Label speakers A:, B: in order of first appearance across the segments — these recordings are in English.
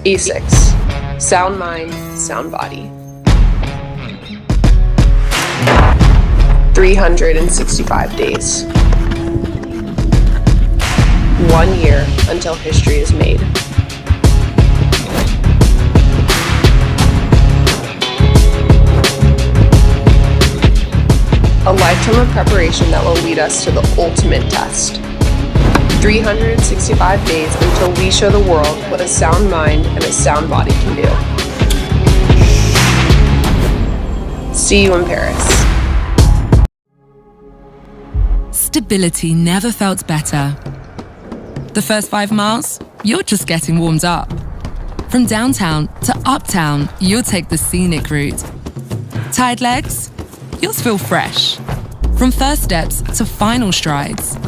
A: A6. Sound mind, sound body. 365 days. 1 year until history is made. A lifetime of preparation that will lead us to the ultimate test. 365 days until we show the world what a sound mind and a sound body can do. See you in Paris.
B: Stability never felt better. The first 5 miles, you're just getting warmed up. From downtown to uptown, you'll take the scenic route. Tired legs? You'll feel fresh. From first steps to final strides.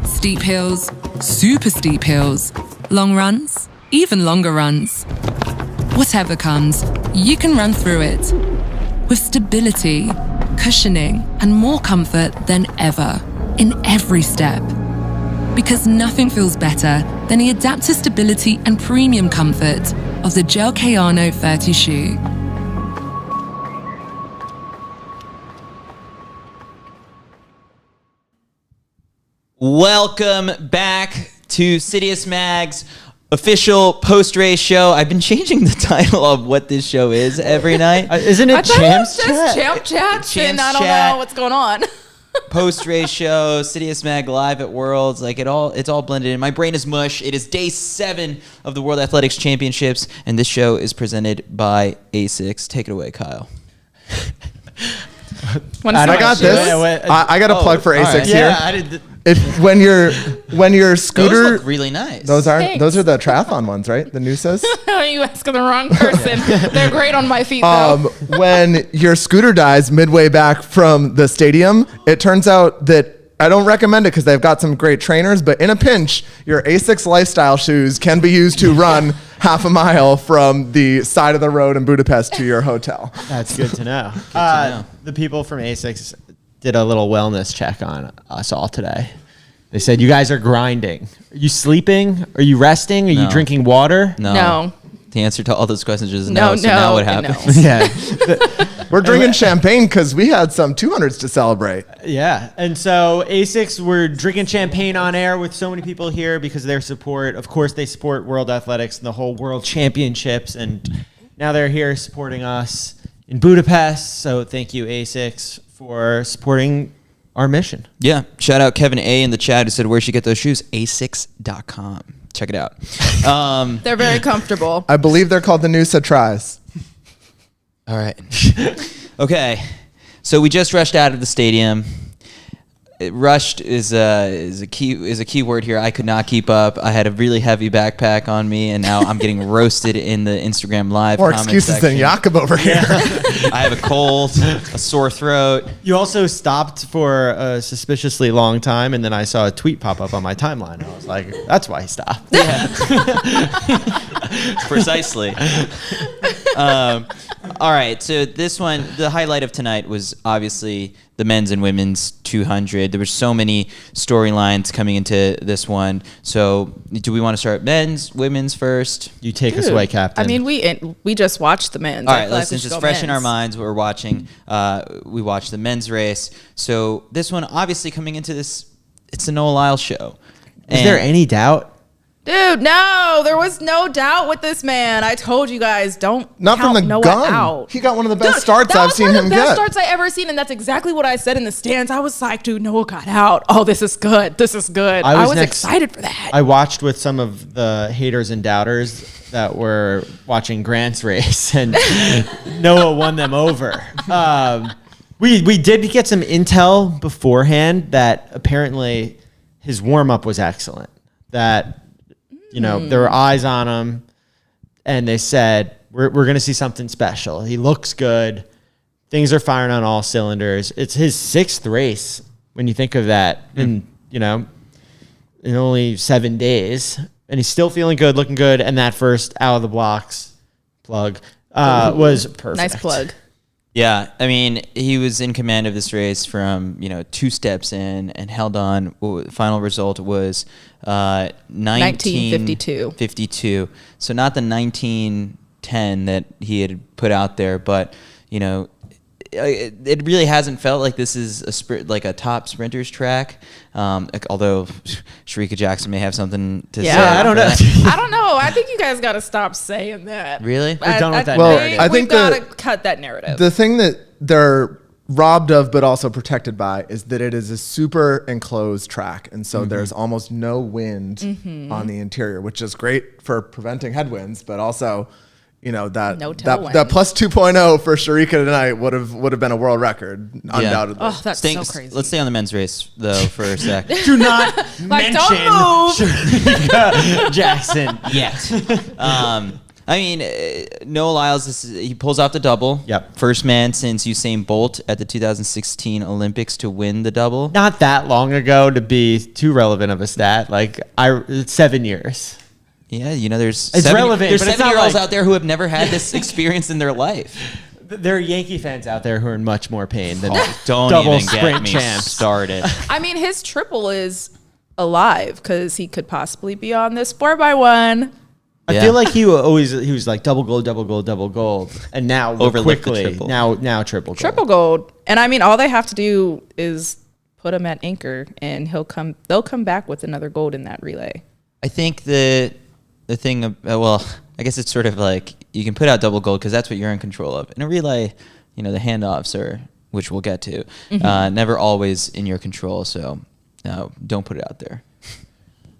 B: Steep hills, super steep hills. Long runs, even longer runs. Whatever comes, you can run through it. With stability, cushioning, and more comfort than ever in every step. Because nothing feels better than the adaptive stability and premium comfort of the Gel Kayano 30 shoe.
C: Welcome back to CITIUS Mag's official post-race show. I've been changing the title of what this show is every night.
D: Isn't it Champs Chat?
E: Champ Chat, and I don't
C: Chat.
E: know what's going on.
C: Post-race show, CITIUS Mag live at Worlds, it's all blended in. My brain is mush. It is day 7 of the World Athletics Championships, and this show is presented by A6. Take it away, Kyle.
F: And I got this. I got a plug for A6 here.
D: Yeah, I did.
F: When your scooter,
C: Those look really nice.
F: those are
E: Thanks.
F: the triathlon ones, right? The Nooses.
E: You asking the wrong person. They're great on my feet, though.
F: When your scooter dies midway back from the stadium, it turns out that I don't recommend it because they've got some great trainers, but in a pinch, your A6 lifestyle shoes can be used to run half a mile from the side of the road in Budapest to your hotel.
D: That's good to know. The people from A6 did a little wellness check on us all today. They said, you guys are grinding. Are you sleeping? Are you resting? Are you drinking water?
E: No.
C: The answer to all those questions is
E: No,
C: no. So now what
E: and no.
C: happens?
D: Yeah.
F: We're drinking champagne because we had some 200s to celebrate.
D: Yeah. And so A6, we're drinking champagne on air with so many people here because of their support. Of course, they support World Athletics and the whole World Championships. And now they're here supporting us in Budapest. So thank you, A6, for supporting our mission.
C: Yeah. Shout out Kevin A in the chat who said, where should you get those shoes? A6.com. Check it out.
E: They're very comfortable.
F: I believe they're called the Noosa Tries.
C: All right. Okay. So we just rushed out of the stadium. Rushed is a key word here. I could not keep up. I had a really heavy backpack on me, and now I'm getting roasted in the Instagram live
F: More
C: comment
F: excuses
C: section.
F: than Jakob over here.
C: I have a cold, a sore throat.
D: You also stopped for a suspiciously long time, and then I saw a tweet pop up on my timeline. I was like, that's why he stopped.
C: Yeah. Precisely. All right, so this one, the highlight of tonight was obviously the men's and women's 200. There were so many storylines coming into this one. So do we want to start men's, women's first?
D: You take us away, Captain.
E: I mean, we just watched the men's.
C: All
E: I
C: right,
E: feel like
C: let's
E: we
C: just
E: should go
C: fresh in our
E: men's.
C: minds what we're watching. We watched the men's race. So this one, obviously coming into this, it's a Noah Lyles show.
D: Is there any doubt?
E: Dude, no, there was no doubt with this man. I told you guys, don't
F: Not from
E: count
F: the
E: Noah
F: gun.
E: out.
F: He got one of the best
E: Dude,
F: starts
E: that
F: I've
E: was
F: seen
E: one of
F: him
E: the best
F: get.
E: starts I ever seen, and that's exactly what I said in the stands. I was like, dude, Noah got out. Oh, this is good. This is good. I was excited for that.
D: I watched with some of the haters and doubters that were watching Grant's race, and Noah won them over. We did get some intel beforehand that apparently his warm-up was excellent. That, you know, there were eyes on him, and they said, we're going to see something special. He looks good. Things are firing on all cylinders. It's his 6th race when you think of that in only 7 days. And he's still feeling good, looking good. And that first out of the blocks plug was perfect.
E: Nice plug.
C: Yeah, I mean, he was in command of this race from 2 steps in and held on. Final result was
E: 19:52.
C: 52. So not the 19:10 that he had put out there, but it really hasn't felt like this is a top sprinter's track. Although Shericka Jackson may have something to say.
D: I don't know.
E: I don't know. I think you guys got to stop saying that.
C: Really?
D: We're done with that
E: narrative.
F: I think
E: we've got to cut that narrative.
F: The thing that they're robbed of but also protected by is that it is a super enclosed track, and so there's almost no wind on the interior, which is great for preventing headwinds, but also that plus 2.0 for Shericka tonight would have been a world record, undoubtedly.
E: Oh, that's so crazy.
C: Let's stay on the men's race though for a sec.
D: Do not mention
E: don't move.
D: Shericka Jackson yet.
C: I mean, Noah Lyles, he pulls off the double.
D: Yep.
C: First man since Usain Bolt at the 2016 Olympics to win the double.
D: Not that long ago to be too relevant of a stat. It's 7 years.
C: Yeah, there's
D: relevant,
C: There's
D: but it's
C: 7-year-olds
D: not
C: out there who have never had this experience in their life.
D: There are Yankee fans out there who are in much more pain than
C: Don't
D: double
C: even
D: sprint
C: get me
D: champs.
C: started.
E: I mean, his triple is alive because he could possibly be on this 4x1.
D: I feel like he was like double gold, and now
C: Overlooked the
D: quickly
C: triple.
D: now triple gold.
E: Triple gold. And I mean, all they have to do is put him at anchor and they'll come back with another gold in that relay.
C: I think the thing, I guess it's sort of like you can put out double gold because that's what you're in control of. In a relay, the handoffs are, which we'll get to, never always in your control. So don't put it out there.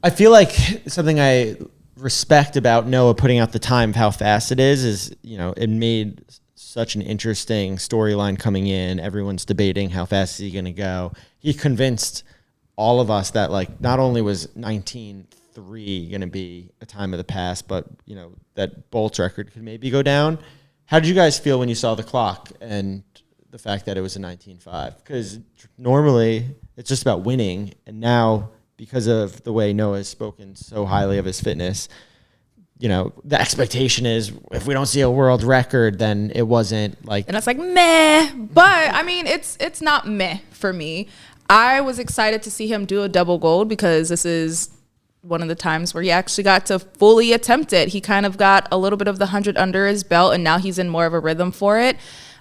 D: I feel like something I respect about Noah putting out the time of how fast it is it made such an interesting storyline coming in. Everyone's debating how fast is he going to go. He convinced all of us that not only was 19.3 going to be a time of the past, but that Bolt's record could maybe go down. How did you guys feel when you saw the clock and the fact that it was a 19.5? Because normally it's just about winning, and now because of the way Noah has spoken so highly of his fitness, the expectation is if we don't see a world record, then it wasn't like.
E: And it's like meh, but I mean it's not meh for me. I was excited to see him do a double gold because this is one of the times where he actually got to fully attempt it. He kind of got a little bit of the 100 under his belt, and now he's in more of a rhythm for it.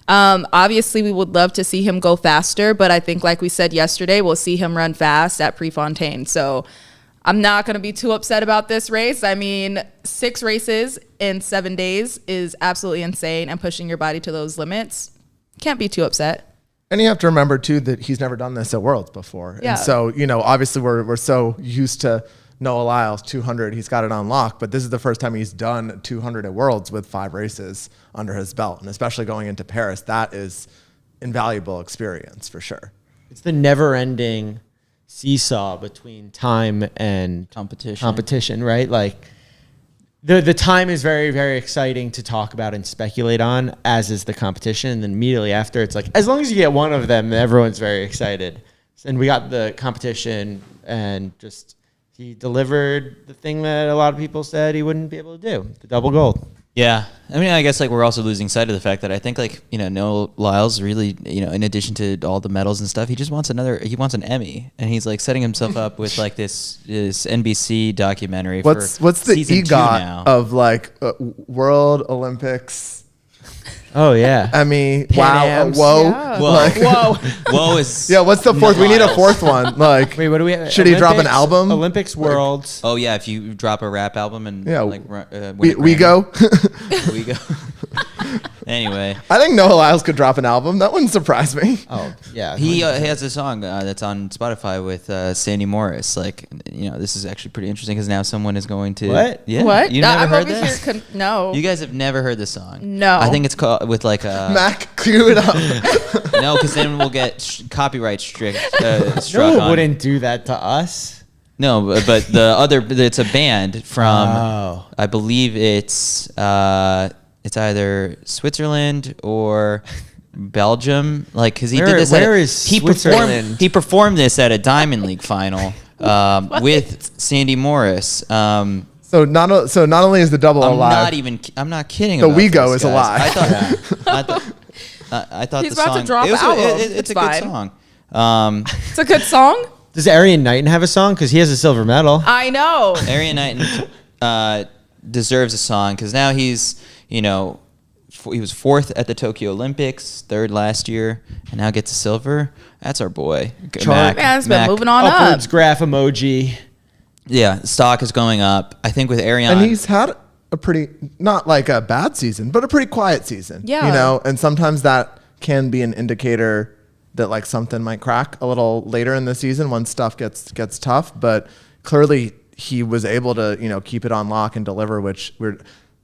E: Obviously, we would love to see him go faster, but I think, like we said yesterday, we'll see him run fast at Prefontaine. So I'm not going to be too upset about this race. I mean, 6 races in 7 days is absolutely insane, and pushing your body to those limits. Can't be too upset.
F: And you have to remember, too, that he's never done this at Worlds before.
E: Yeah.
F: And so, obviously we're so used to Noah Lyles, 200, he's got it on lock, but this is the first time he's done 200 at Worlds with 5 races under his belt. And especially going into Paris, that is invaluable experience for sure.
D: It's the never-ending seesaw between time and competition, right? The time is very, very exciting to talk about and speculate on, as is the competition. And then immediately after, it's as long as you get one of them, everyone's very excited. And we got the competition, and just he delivered the thing that a lot of people said he wouldn't be able to do, the double gold.
C: Yeah. I mean, I guess we're also losing sight of the fact that I think Noah Lyles really, in addition to all the medals and stuff, he just wants he wants an Emmy, and he's setting himself up with this NBC documentary
F: what's
C: for
F: the
C: season 2
F: EGOT
C: now.
F: of World Olympics,
D: Oh yeah,
F: Emmy,
D: Pan
F: wow,
D: Ams.
F: whoa,
E: Yeah.
C: Whoa. Whoa is
F: yeah. What's the fourth? We need a
C: Lyles.
F: fourth one.
D: wait, what do we have?
F: Should he drop an album?
D: Olympics, Worlds.
C: Oh yeah, if you drop a rap album and
F: Yeah,
C: win
F: we
C: a Grammy.
F: go.
C: We go. Anyway,
F: I think Noah Lyles could drop an album. That wouldn't surprise me.
D: Oh yeah,
C: he has a song that's on Spotify with Sandy Morris. This is actually pretty interesting because now someone is going to
D: What?
C: Yeah,
E: What?
C: You never
E: I'm
C: heard
E: over
C: this?
E: here. No.
C: You guys have never heard this song?
E: No.
C: I think it's called with a
F: Mac, cue it up.
C: no, because then we'll get copyright struck
D: no one
C: on.
D: wouldn't do that to us.
C: No, but it's a band from
D: Oh.
C: I believe it's either Switzerland or Belgium. Because he did this.
D: Where is Switzerland?
C: He performed this at a Diamond League final with Sandy Morris.
F: So not only is the double a lie,
C: I'm not kidding.
F: The
C: about
F: We Go
C: this,
F: is a
C: guys.
F: lie.
C: I thought I thought
E: He's
C: the
E: about
C: song
E: to drop
C: it was,
E: album.
C: it's
E: It's
C: a good
E: fine.
C: song.
E: It's a good song.
D: Does Erriyon Knighton have a song? Because he has a silver medal.
E: I know.
C: Erriyon Knighton deserves a song because now he's, he was 4th at the Tokyo Olympics, 3rd last year, and now gets a silver. That's our boy.
E: Man's been moving on
D: Upwards
E: up.
D: graph emoji.
C: Yeah, stock is going up. I think with Erriyon.
F: And he's had a pretty, not like a bad season, but a pretty quiet season.
E: Yeah.
F: And sometimes that can be an indicator that like something might crack a little later in the season when stuff gets tough. But clearly he was able to, keep it on lock and deliver, which we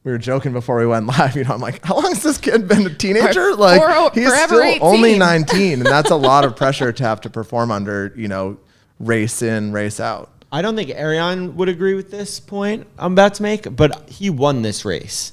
F: were joking before we went live. I'm like, how long has this kid been a teenager? Like he's still
E: 18.
F: only 19, and that's a lot of pressure to have to perform under, race in, race out.
D: I don't think Erriyon would agree with this point I'm about to make, but he won this race.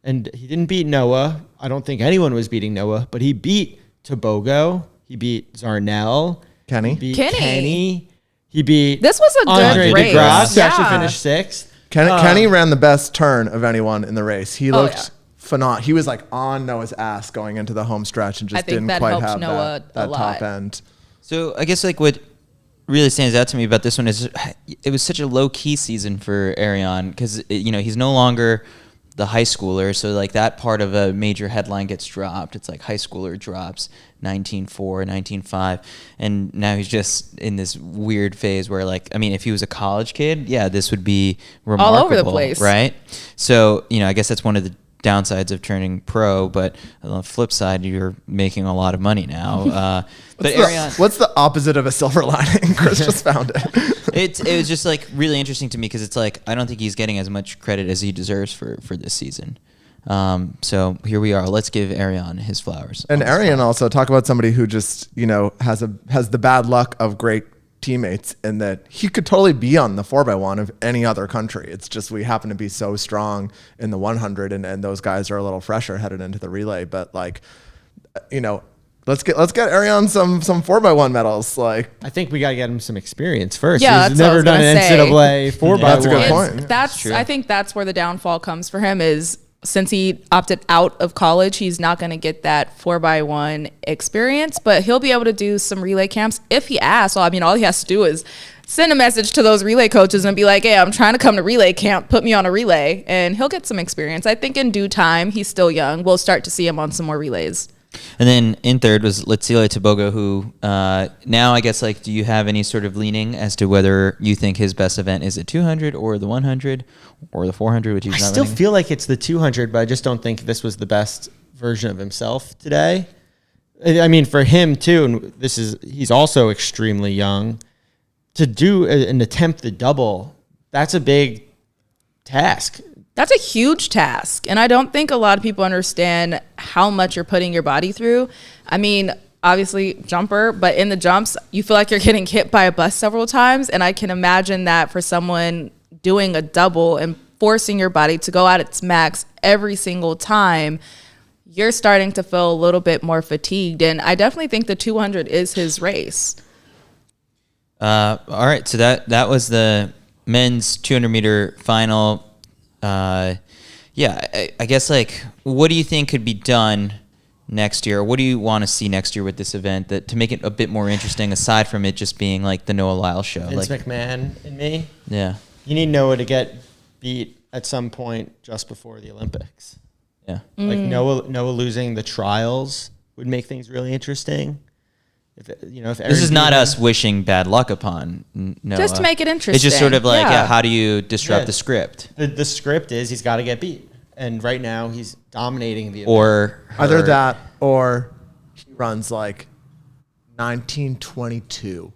D: And he didn't beat Noah. I don't think anyone was beating Noah, but he beat Tebogo. He beat Zarnell.
F: Kenny.
D: He beat
E: Kenny.
D: Kenny. He beat
E: This was a good
D: Andre
E: race.
D: DeGrasse, who actually
E: Yeah.
D: finished 6th.
F: Kenny ran the best turn of anyone in the race. He
E: Oh,
F: looked
E: yeah.
F: phenomenal. He was like on Noah's ass going into the home stretch and just
E: I think
F: didn't
E: that
F: quite
E: helped
F: have
E: Noah a
F: that
E: lot.
F: top end.
C: So I guess like what really stands out to me about this one is it was such a low key season for Erriyon because he's no longer the high schooler, so like that part of a major headline gets dropped. It's like high schooler drops 19.4, 19.5, and now he's just in this weird phase where like if he was a college kid, yeah, this would be remarkable,
E: All over the place,
C: right? So I guess that's one of the downsides of turning pro, but on the flip side, you're making a lot of money now. But Erriyon,
F: What's the opposite of a silver lining? Chris just found it.
C: it was just like really interesting to me because it's like I don't think he's getting as much credit as he deserves for this season. So here we are. Let's give Erriyon his flowers.
F: And Erriyon also talk about somebody who just has the bad luck of great teammates, and that he could totally be on the 4x1 of any other country. It's just we happen to be so strong in the 100, and those guys are a little fresher headed into the relay. But like, let's get Erriyon some 4x1 medals. Like,
D: I think we got to get him some experience first.
E: Yeah,
D: He's
E: that's what I
D: never
E: was
D: done an
E: gonna say.
D: NCAA 4x1.
F: That's a good point.
E: That's
C: True.
E: I think that's where the downfall comes for him is since he opted out of college, he's not going to get that 4x1 experience, but he'll be able to do some relay camps if he asks. All he has to do is send a message to those relay coaches and be like, hey, I'm trying to come to relay camp, put me on a relay, and he'll get some experience. I think in due time, he's still young. We'll start to see him on some more relays.
C: And then in third was Letsile Tebogo, who now I guess like, do you have any sort of leaning as to whether you think his best event is the 200 or the 100 or the 400, which he's
D: I
C: not
D: still
C: running?
D: feel like it's the 200, but I just don't think this was the best version of himself today. I mean, for him too, and he's also extremely young. To do an attempt the double, that's a big task.
E: That's a huge task. And I don't think a lot of people understand how much you're putting your body through. I mean, obviously jumper, but in the jumps, you feel like you're getting hit by a bus several times. And I can imagine that for someone doing a double and forcing your body to go at its max every single time, you're starting to feel a little bit more fatigued. And I definitely think the 200 is his race.
C: All right, so that was the men's 200 meter final. I guess like, what do you think could be done next year? What do you want to see next year with this event that to make it a bit more interesting, aside from it just being like the Noah Lyles show?
D: Vince
C: like,
D: McMahon and me.
C: yeah,
D: You need Noah to get beat at some point just before the Olympics.
C: yeah.
D: Like Noah losing the trials would make things really interesting. If
C: This is not us wishing bad luck upon Noah.
E: Just to make it interesting.
C: It's just sort of like,
E: Yeah.
C: how do you disrupt
D: Yeah.
C: the script?
D: The script is he's got to get beat, and right now he's dominating the event.
C: Or
F: either
C: her-
F: that or he runs like 1922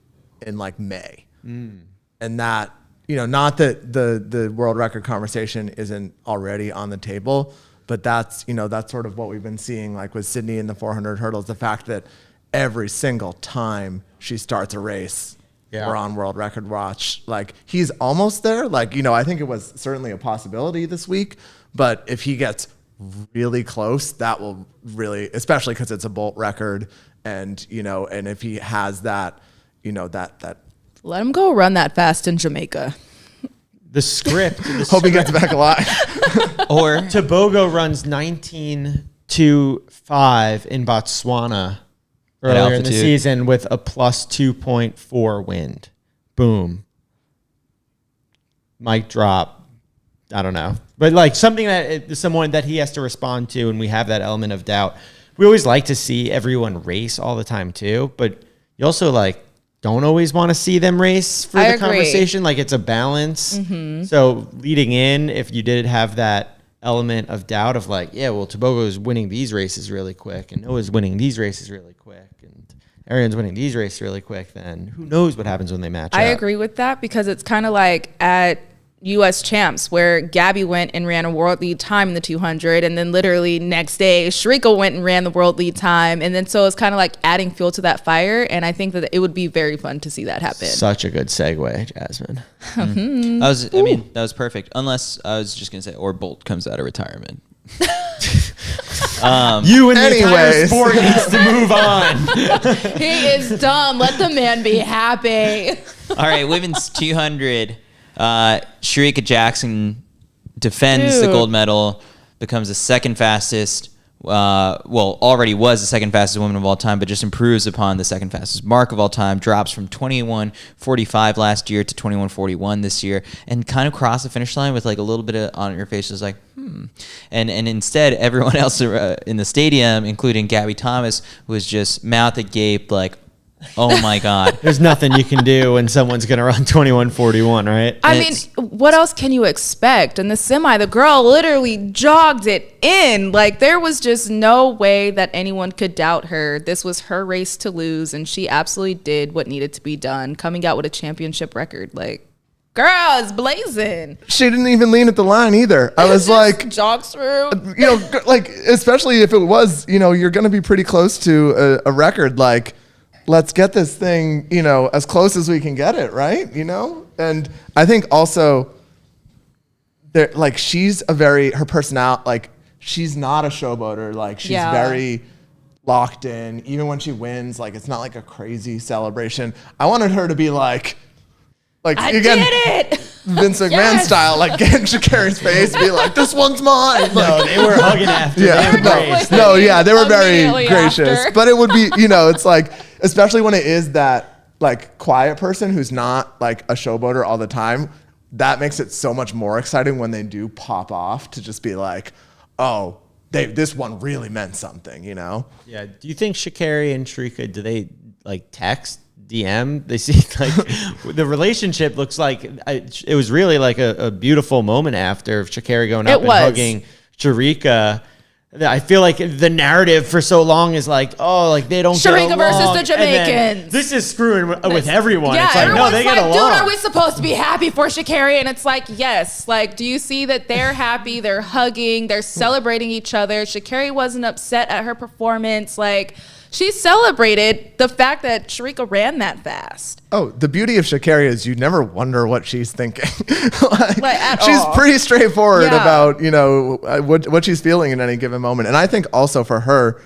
F: in like May. And that, not that the world record conversation isn't already on the table, but that's sort of what we've been seeing like with Sydney in the 400 hurdles, the fact that every single time she starts a race, we're on world record watch. Like, he's almost there. Like, I think it was certainly a possibility this week, but if he gets really close, that will really, especially because it's a Bolt record, and and if he has that, that
E: Let him go run that fast in Jamaica.
D: the script.
F: hope he gets back alive.
C: or
D: Tebogo runs 19.2 5 in Botswana earlier in the
C: altitude.
D: season with a plus 2.4 wind. Boom. Mic drop. I don't know. But like something that someone that he has to respond to, and we have that element of doubt. We always like to see everyone race all the time too, but you also like don't always want to see them race for
E: I
D: the
E: agree.
D: conversation. Like it's a balance. So leading in, if you did have that element of doubt of like, yeah, well, Tebogo is winning these races really quick, and Noah's winning these races really quick, and Erriyon's winning these races really quick, then who knows what happens when they match
E: I
D: up.
E: agree with that because it's kind of like at U.S. Champs where Gabby went and ran a world lead time in the 200, and then literally next day Shericka went and ran the world lead time, and then so it's kind of like adding fuel to that fire, and I think that it would be very fun to see that happen.
D: Such a good segue, Jasmine.
C: That was perfect. Unless I was just gonna say, or Bolt comes out of retirement.
D: You and the entire
F: Anyways.
D: sport needs to move on.
E: He is dumb. Let the man be happy.
C: All right, women's 200. Shericka Jackson defends the
E: Dude.
C: gold medal, becomes the second fastest. Already was the second fastest woman of all time, but just improves upon the second fastest mark of all time. Drops from 21:45 last year to 21:41 this year, and kind of crossed the finish line with like a little bit of on her face. Was like, and instead everyone else in the stadium, including Gabby Thomas, was just mouth agape, like, oh my god.
D: There's nothing you can do when someone's going to run 21:41, right?
E: I mean, what else can you expect? In the semi, the girl literally jogged it in. Like, there was just no way that anyone could doubt her. This was her race to lose, and she absolutely did what needed to be done, coming out with a championship record. Like, girl is blazing.
F: She didn't even lean at the line either. I was like,
E: jogs through.
F: you know, like, especially if it was, you know, you're going to be pretty close to a record. Like, let's get this thing, you know, as close as we can get it, right? You know? And I think also, like, she's her personality, like, she's not a showboater. Like, she's very locked in. Even when she wins, like, it's not like a crazy celebration. I wanted her to be like
E: I
F: again,
E: did it.
F: Vince McMahon
E: Yes.
F: style, like, get in Sha'Carri's face, be like, this one's mine.
D: No,
F: Like,
D: they were hugging after.
F: yeah,
D: They embraced.
F: no, yeah, they were very
E: Immediately
F: gracious.
E: after.
F: But it would be, you know, it's like, especially when it is that like quiet person who's not like a showboater all the time, that makes it so much more exciting when they do pop off to just be like, oh, this one really meant something, you know?
D: Yeah. Do you think Sha'Carri and Shericka, do they like text, DM? They see like the relationship looks like it was really like a beautiful moment after Sha'Carri going up and hugging Shericka. I feel like the narrative for so long is like, oh, like they don't
E: Shericka
D: get along.
E: versus the
D: And then
E: Jamaicans.
D: this is screwing with everyone.
E: Yeah,
D: it's like, no,
E: everyone's
D: they
E: like,
D: get along.
E: dude, are we supposed to be happy for Sha'Carri? And it's like, yes. Like, do you see that they're happy? They're hugging. They're celebrating each other. Sha'Carri wasn't upset at her performance. Like, she celebrated the fact that Shericka ran that fast.
F: Oh, the beauty of Sha'Carri is you never wonder what she's thinking.
E: Like, at
F: she's
E: all.
F: pretty straightforward
E: Yeah.
F: about, you know, what she's feeling in any given moment. And I think also for her,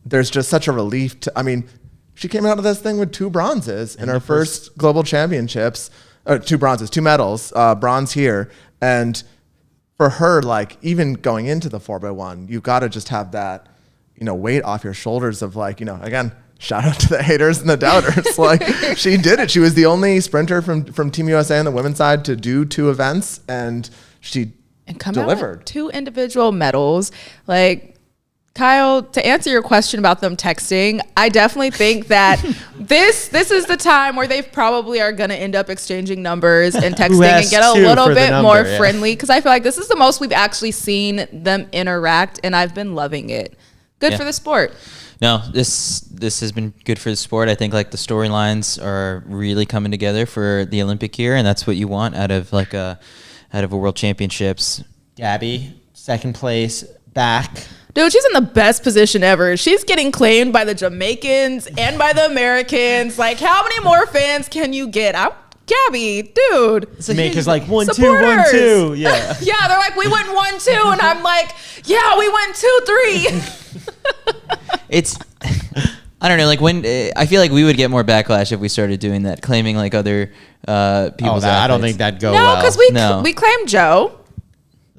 F: there's just such a relief to, I mean, she came out of this thing with 2 bronzes in her first global championships, 2 bronzes, 2 medals, bronze here. And for her, like, even going into the 4x1, you've got to just have that, you know, weight off your shoulders of like, you know, again, shout out to the haters and the doubters. Like, she did it. She was the only sprinter from Team USA on the women's side to do 2 events, and she
E: Come out
F: delivered.
E: with 2 individual medals. Like, Kyle, to answer your question about them texting, I definitely think that this is the time where they probably are going to end up exchanging numbers and texting and get a
D: asks who
E: little
D: for the
E: bit
D: number,
E: more
D: yeah.
E: friendly, because I feel like this is the most we've actually seen them interact, and I've been loving it. Good
C: Yeah.
E: for the sport.
C: No, this has been good for the sport. I think like the storylines are really coming together for the Olympic year, and that's what you want out of a World Championships.
D: Gabby, second place, back.
E: Dude, she's in the best position ever. She's getting claimed by the Jamaicans and by the Americans. Like, how many more fans can you get? Gabby, dude.
D: Jamaica's like 1-2,
E: Supporters.
D: 1-2. Yeah.
E: Yeah, they're like, we went 1-2, and I'm like, yeah, we went 2-3.
C: It's I don't know, like when I feel like we would get more backlash if we started doing that, claiming like other people's
D: I don't
C: athletes.
D: think that'd go
E: No,
D: well.
E: because we claimed Joe.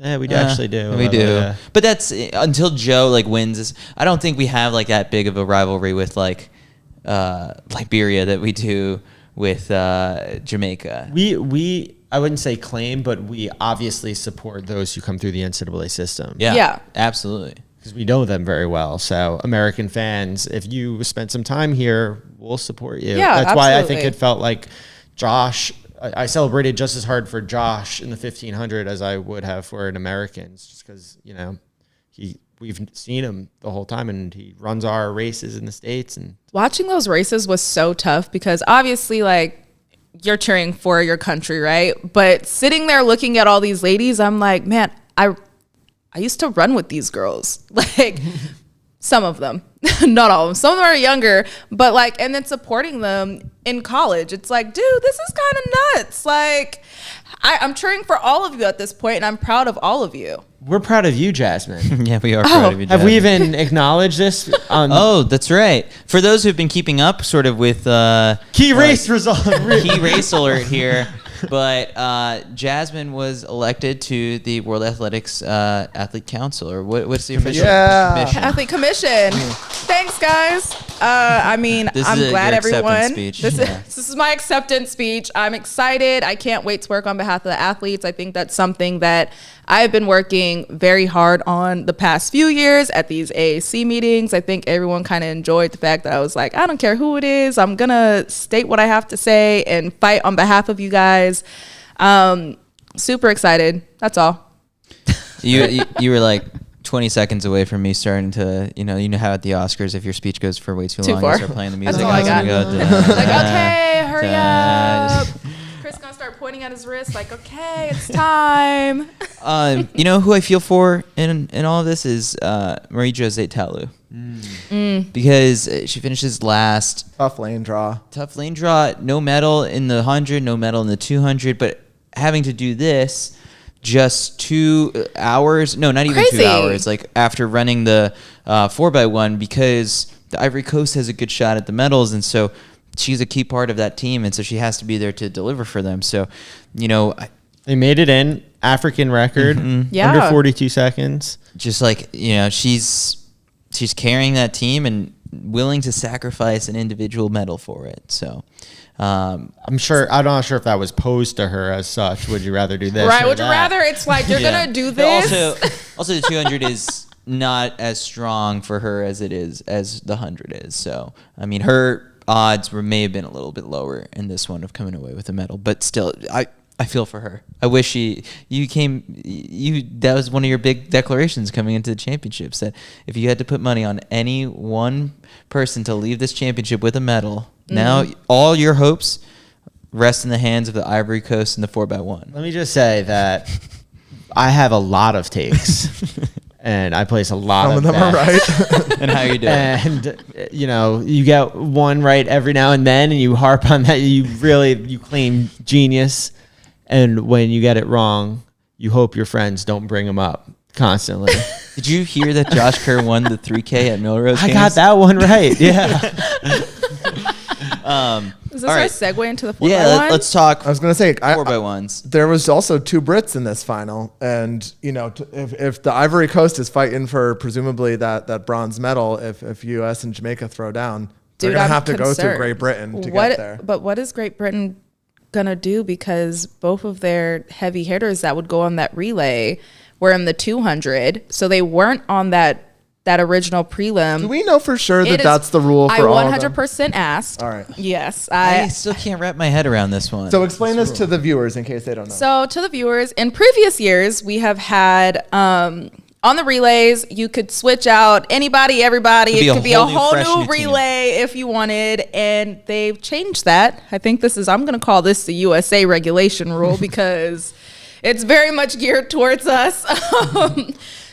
D: Yeah, we actually do.
C: We do. But that's until Joe like wins this. I don't think we have like that big of a rivalry with like Liberia that we do with Jamaica.
D: We I wouldn't say claim, but we obviously support those who come through the NCAA system.
E: Yeah.
C: Absolutely.
D: Because we know them very well. So American fans, if you spent some time here, we'll support you.
E: Yeah,
D: that's why I think
E: absolutely.
D: it felt like Josh. I celebrated just as hard for Josh in the 1500 as I would have for an Americans, just because we've seen him the whole time, and he runs our races in the States. And
E: Watching those races was so tough because obviously, like, you're cheering for your country, right? But sitting there looking at all these ladies, I'm like, man, I used to run with these girls. Like, some of them, not all of them. Some of them are younger, but like, and then supporting them in college. It's like, dude, this is kind of nuts. Like, I'm cheering for all of you at this point, and I'm proud of all of you.
D: we're proud of you, Jasmine.
C: Yeah, we are proud of you,
D: Have we
C: Jasmine.
D: even acknowledged this?
C: Oh, that's right. For those who've been keeping up sort of with
D: key race result.
C: key race alert here, but Jasmine was elected to the World Athletics Athlete Council, or what's the official mission?
E: Athlete Commission. Thanks, guys. I mean,
C: This
E: I'm
C: is
E: glad
C: your acceptance
E: everyone.
C: speech.
E: This
C: Yeah.
E: is my acceptance speech. I'm excited. I can't wait to work on behalf of the athletes. I think that's something that I've been working very hard on the past few years at these AAC meetings. I think everyone kind of enjoyed the fact that I was like, I don't care who it is. I'm going to state what I have to say and fight on behalf of you guys. Super excited. That's all.
C: You were like 20 seconds away from me starting to, you know how at the Oscars, if your speech goes for way too long,
E: far.
C: you start playing the music.
E: That's all I
C: and
E: got.
C: it's gonna go,
E: Like, okay, hurry up.
C: just-
E: Chris gonna start pointing at his wrist like, okay, it's time.
C: You know who I feel for in all of this is Marie-Josée Talu. Because she finishes last.
F: Tough lane draw.
C: Tough lane draw. No medal in the 100, no medal in the 200, but having to do this just 2 hours. No, not even
E: Crazy.
C: 2 hours. Like after running the 4x1, because the Ivory Coast has a good shot at the medals, and so she's a key part of that team, and so she has to be there to deliver for them. So,
D: They made it in African record,
E: Yeah.
D: under 42 seconds.
C: just like she's carrying that team and willing to sacrifice an individual medal for it. So
D: I'm not sure if that was posed to her as such. Would you rather do this?
E: Right?
D: or
E: Would you
D: that?
E: rather? It's like you're
C: Yeah.
E: gonna do
C: But
E: this.
C: also the 200 is not as strong for her as it is as the 100 is. So I mean, her odds may have been a little bit lower in this one of coming away with a medal, but still, I feel for her. I wish that was one of your big declarations coming into the championships, that if you had to put money on any one person to leave this championship with a medal, now all your hopes rest in the hands of the Ivory Coast and the 4x1.
D: Let me just say that I have a lot of takes, and I place a lot
F: Some
D: of
F: of them are
D: bets.
F: right.
C: And how you doing?
D: And you get one right every now and then, and you harp on that. You claim genius, and when you get it wrong, you hope your friends don't bring them up constantly.
C: Did you hear that Josh Kerr won the 3K at Milrose
D: I
C: Games?
D: got that one right. Yeah.
E: Is this
C: all
E: our
C: right.
E: segue into the 4x1?
C: Yeah, let's talk
F: I was gonna say
C: 4x1s.
F: there was also 2 Brits in this final, and if the Ivory Coast is fighting for presumably that bronze medal, if U.S. and Jamaica throw down, they're
E: Dude,
F: gonna
E: I'm
F: have to go through
E: concerned.
F: Great Britain to get there.
E: But what is Great Britain gonna do? Because both of their heavy hitters that would go on that relay were in the 200, so they weren't on that original prelim.
F: Do we know for sure
E: It
F: that
E: is-
F: that's the rule for all
E: I
F: of them?
E: 100% asked.
F: All right.
E: Yes,
C: I still can't wrap my head around this one.
F: So explain this to the viewers in case they don't know.
E: So to the viewers, in previous years, we have had on the relays, you could switch out anybody, everybody. It could be a whole
C: fresh
E: new
C: new team.
E: relay if you wanted, and they've changed that. I think I'm going to call this the USA regulation rule because it's very much geared towards us.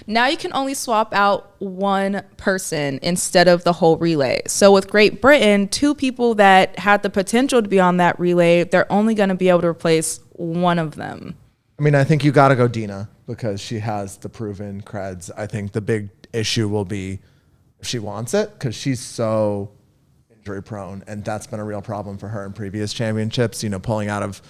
E: Now you can only swap out one person instead of the whole relay. So with Great Britain, 2 people that had the potential to be on that relay, they're only going to be able to replace one of them.
F: I mean, I think you got to go Dina because she has the proven creds. I think the big issue will be if she wants it, because she's so injury prone, and that's been a real problem for her in previous championships, pulling out of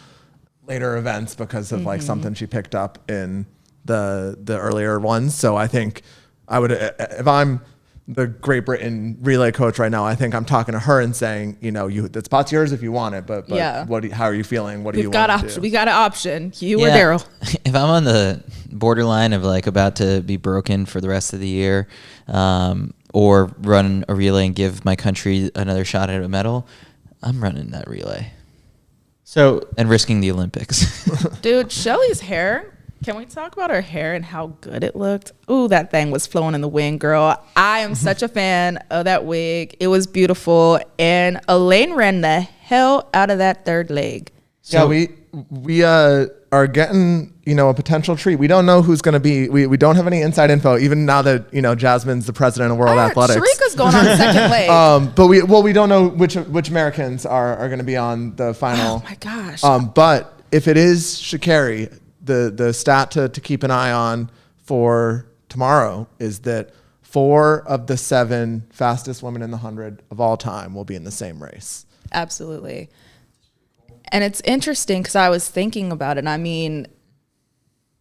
F: later events because of like something she picked up in the earlier ones. So I think I would, if I'm the Great Britain relay coach right now, I think I'm talking to her and saying, the spot's yours if you want it, but
E: Yeah.
F: how are you feeling? What do you
E: We've got
F: want to
E: option.
F: do?
E: We got an option. You or
C: Yeah.
E: Daryl.
C: If I'm on the borderline of like about to be broken for the rest of the year, or run a relay and give my country another shot at a medal, I'm running that relay and risking the Olympics.
E: Dude, Shelly's hair. Can we talk about her hair and how good it looked? Ooh, that thing was flowing in the wind, girl. I am such a fan of that wig. It was beautiful. And Elaine ran the hell out of that third leg.
F: Yeah, we are getting, a potential treat. We don't know who's going to be. We don't have any inside info, even now that, Jasmine's the president of World Athletics.
E: Shericka's going on the second leg.
F: But we don't know which Americans are going to be on the final.
E: Oh, my gosh.
F: But if it is Sha'Carri, the stat to keep an eye on for tomorrow is that 4 of the 7 fastest women in the 100 of all time will be in the same race.
E: Absolutely. And it's interesting because I was thinking about it. I mean,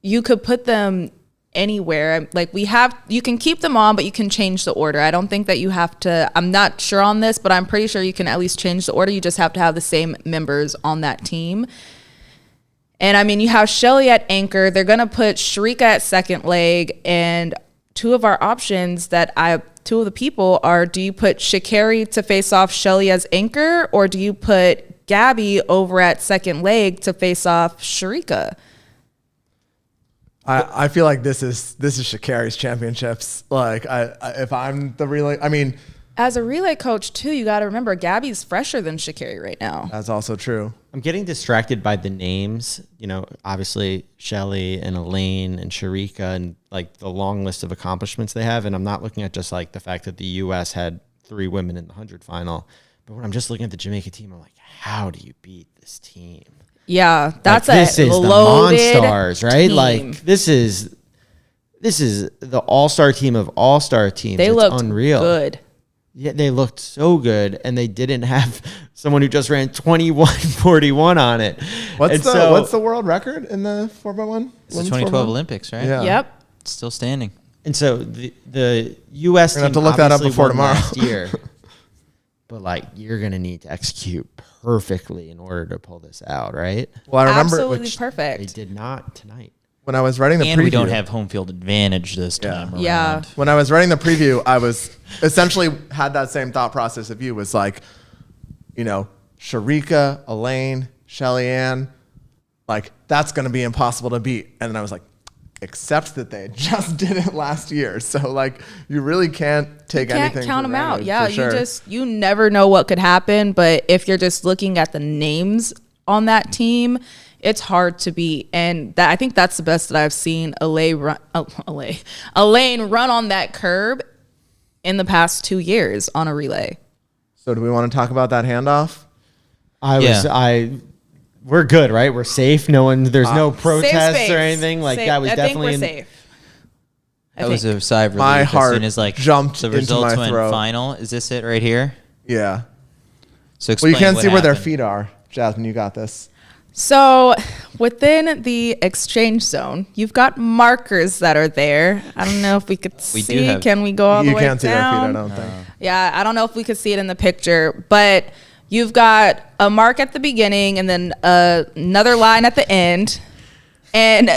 E: you could put them anywhere. Like you can keep them on, but you can change the order. I don't think that you have to, I'm not sure on this, but I'm pretty sure you can at least change the order. You just have to have the same members on that team. And I mean, you have Shelly at anchor. They're going to put Shericka at second leg. And two of the people are, do you put Sha'Carri to face off Shelly as anchor, or do you put Gabby over at second leg to face off Shericka?
F: I feel like this is Sha'Carri's championships. Like if I'm the relay, I mean,
E: as a relay coach too, you got to remember Gabby's fresher than Sha'Carri right now.
F: that's also true.
D: I'm getting distracted by the names, obviously Shelly and Elaine and Shericka and like the long list of accomplishments they have. And I'm not looking at just like the fact that the U.S. had 3 women in the 100 final. But when I'm just looking at the Jamaica team, I'm like, how do you beat this team?
E: Yeah, that's
D: this is
E: loaded
D: the Monstars, right?
E: team.
D: Like this is the all-star team of all-star teams.
E: They
D: it's
E: looked
D: unreal.
E: good.
D: Yeah, they looked so good, and they didn't have someone who just ran 21:41 on it.
F: What's the world record in the 4x1?
C: It's the 2012 Olympics, right?
F: Yeah.
E: Yep.
C: It's still standing.
D: And so the U.S.
F: We're gonna
D: team
F: have to look that up
D: obviously
F: before
D: won
F: tomorrow.
D: last year, but like you're gonna need to execute perfectly in order to pull this out, right?
F: Well, I remember
E: Absolutely
D: They
E: perfect.
D: did not tonight.
F: when I was writing the
C: And
F: preview.
C: we don't have home field advantage this time around.
E: Yeah.
F: When I was writing the preview, I was essentially had that same thought process of you. Was like, Shericka, Elaine, Shelly Ann, like that's going to be impossible to beat. And then I was like, except that they just did it last year. So like, you really can't take anything.
E: Can't count
F: for
E: them out.
F: granted,
E: Yeah,
F: for sure.
E: you never know what could happen. But if you're just looking at the names on that team, it's hard to beat. And I think that's the best that I've seen Elaine run on that curb in the past 2 years on a relay.
F: So do we want to talk about that handoff?
D: We're good, right? We're safe. There's no
E: Safe
D: protests
E: space.
D: or anything. Like
E: Safe.
D: that was
E: I
D: definitely
E: think we're safe.
C: That was a sigh of relief.
F: My
C: as
F: heart
C: soon as like
F: jumped
C: the
F: into
C: results
F: my
C: went
F: throat.
C: final. Is this it right here?
F: Yeah.
C: So
F: Well,
C: explain
F: you can't
C: what
F: see where their
C: happened.
F: feet are. Jasmine, you got this.
E: So within the exchange zone, you've got markers that are there. I don't know if we could
C: We do
E: see.
C: have-
E: Can we go all
F: You
E: the way
F: can't see their feet, I
E: down?
F: don't think.
E: Yeah, I don't know if we could see it in the picture, but you've got a mark at the beginning and then another line at the end. And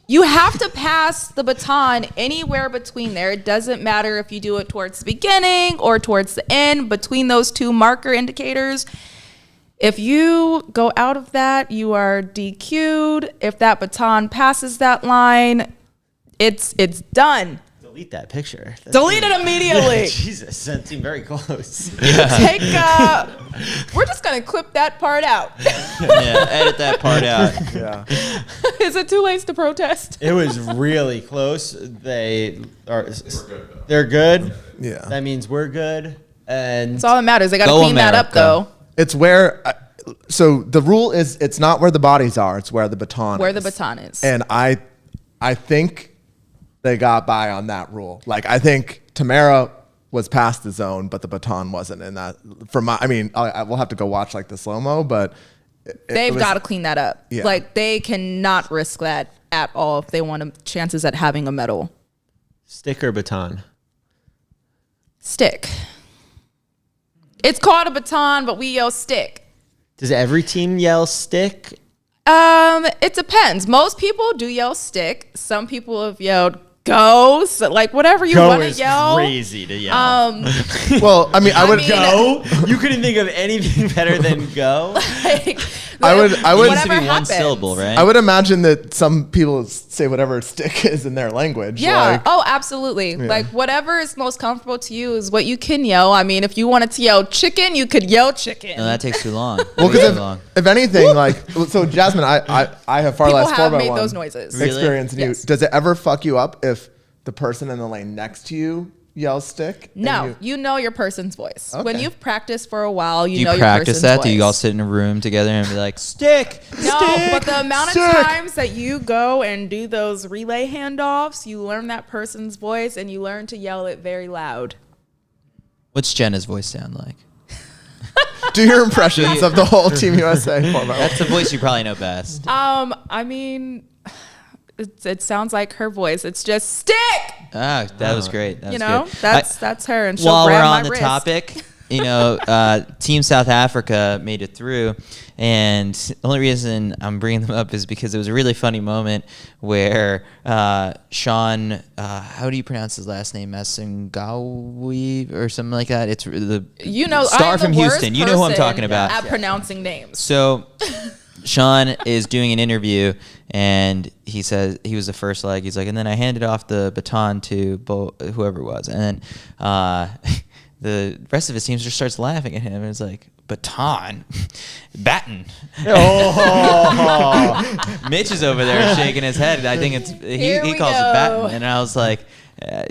E: you have to pass the baton anywhere between there. It doesn't matter if you do it towards the beginning or towards the end, between those two marker indicators. If you go out of that, you are DQ'd. If that baton passes that line, it's done.
D: delete that picture.
E: Delete it immediately.
D: Jesus, that seemed very close.
E: Take we're just gonna clip that part out.
C: Yeah, edit that part out.
F: Yeah.
E: Is it too late to protest?
D: It was really close. They're good.
F: Yeah.
D: That means we're good. And
E: That's all that matters. They gotta
C: Go
E: clean that up
C: America.
E: though.
F: It's where, so the rule is it's not where the bodies are, it's where the baton
E: Where
F: is.
E: the baton is.
F: And I think they got by on that rule. Like, I think Tamara was past the zone, but the baton wasn't in that. I will have to go watch like the slow-mo, but
E: They've got to clean that up.
F: Yeah.
E: Like they cannot risk that at all if they want chances at having a medal.
D: Stick or baton?
E: Stick. It's called a baton, but we yell stick.
D: Does every team yell stick?
E: It depends. Most people do yell stick. Some people have yelled go. So like whatever you want to yell.
D: Crazy to yell.
F: Well, I mean, I would
D: Go? You couldn't think of anything better than go?
E: Like,
F: I would-
C: It used to
E: whatever
C: be one
E: happens.
C: syllable, right?
F: I would imagine that some people say whatever stick is in their language.
E: Yeah.
F: Like,
E: Oh, absolutely. Like whatever is most comfortable to you is what you can yell. I mean, if you wanted to yell chicken, you could yell chicken.
C: No, that takes too long.
F: well,
C: Way too
F: because
C: long.
F: if anything, like, so Jasmine, I have far
E: People
F: less
E: have
F: 4x1
E: made those noises.
C: Really?
F: experience than you.
E: Yes.
F: Does it ever fuck you up if the person in the lane next to you yells stick? and
E: No, you know your person's voice. When
F: Okay.
E: you've practiced for a while,
C: Do
E: you
C: you
E: know your
C: practice
E: person's
C: that?
E: voice.
C: Do you all sit in a room together and be like, stick?
E: No,
C: stick,
E: but the amount of
F: stick."
E: times that you go and do those relay handoffs, you learn that person's voice and you learn to yell it very loud.
C: What's Jenna's voice sound like?
F: Do your impressions of the whole Team USA 4x1.
C: That's the voice you probably know best.
E: I mean, it sounds like her voice. It's just stick.
C: Ah, that was great. That
E: You
C: was
E: know,
C: good.
E: that's her, and she'll
C: While we're
E: grab
C: on
E: my
C: the
E: wrist.
C: topic, you know, Team South Africa made it through, and the only reason I'm bringing them up is because it was a really funny moment where Sean, how do you pronounce his last name, Massengawi or something like that? It's the star
E: I'm
C: from
E: the worst
C: Houston. You know who I'm
E: person
C: talking about.
E: at pronouncing names.
C: So Sean is doing an interview, and he says he was the first leg. He's like, and then I handed off the baton to whoever it was, and then the rest of his team just starts laughing at him, and it's like, baton, baton. Mitch is over there shaking his head. I think it's
E: Here
C: he
E: we
C: calls
E: go.
C: it baton, and I was like,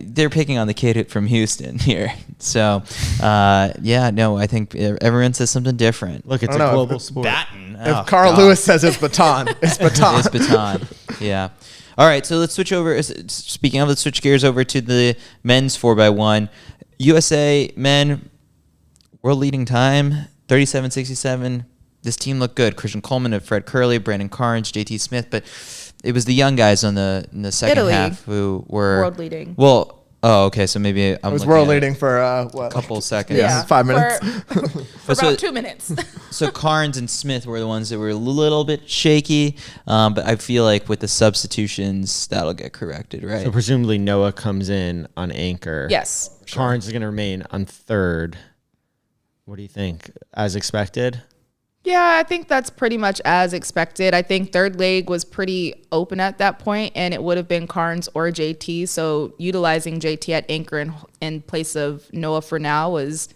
C: they're picking on the kid from Houston here. So yeah, no, I think everyone says something different.
D: Look, it's
F: I
D: a
F: don't know.
D: global sport.
C: Baton.
F: If Carl Lewis says it's baton, it's baton.
C: It's baton. Yeah. All right, so let's switch over. Speaking of, let's switch gears over to the men's 4x1. USA men, world leading time, 37.67. This team looked good. Christian Coleman and Fred Curley, Brandon Carnes, JT Smith, but it was the young guys in the second
E: Italy,
C: half who were
E: world leading.
C: Well, oh, okay, so maybe I'm
F: It was
C: looking
F: world
C: at it.
F: leading for what?
C: Couple seconds.
F: Yeah, 5 minutes.
E: For
C: So-
E: about 2 minutes.
C: So Carnes and Smith were the ones that were a little bit shaky, but I feel like with the substitutions, that'll get corrected, right?
D: So presumably Noah comes in on anchor.
E: Yes.
D: Carnes is going to remain on third. What do you think? As expected?
E: Yeah, I think that's pretty much as expected. I think third leg was pretty open at that point, and it would have been Carnes or JT. So utilizing JT at anchor in place of Noah for now was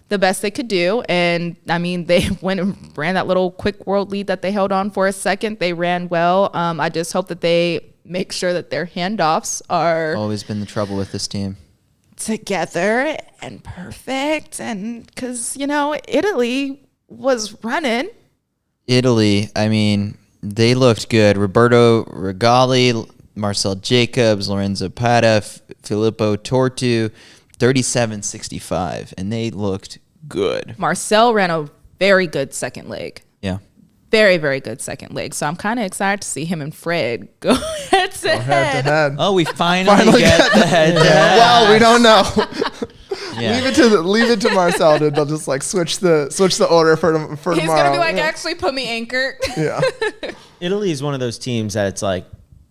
E: the best they could do. And I mean, they went and ran that little quick world lead that they held on for a second. They ran well. I just hope that they make sure that their handoffs are
C: Always been the trouble with this team.
E: together and perfect. And because, you know, Italy was running.
C: Italy, I mean, they looked good. Roberto Regali, Marcel Jacobs, Lorenzo Pata, Filippo Tortu, 37.65, and they looked good.
E: Marcel ran a very good second leg.
C: Yeah.
E: Very, very good second leg. So I'm kind of excited to see him and Fred go head to
F: Head to
E: head.
F: head.
C: Oh, we finally get the head to head.
F: Well, we don't know.
C: Yeah.
F: Leave it to Marcel. They'll just like switch the order for
E: He's
F: tomorrow.
E: gonna be like,
F: yeah.
E: actually put me anchor.
F: Yeah.
D: Italy is one of those teams that it's like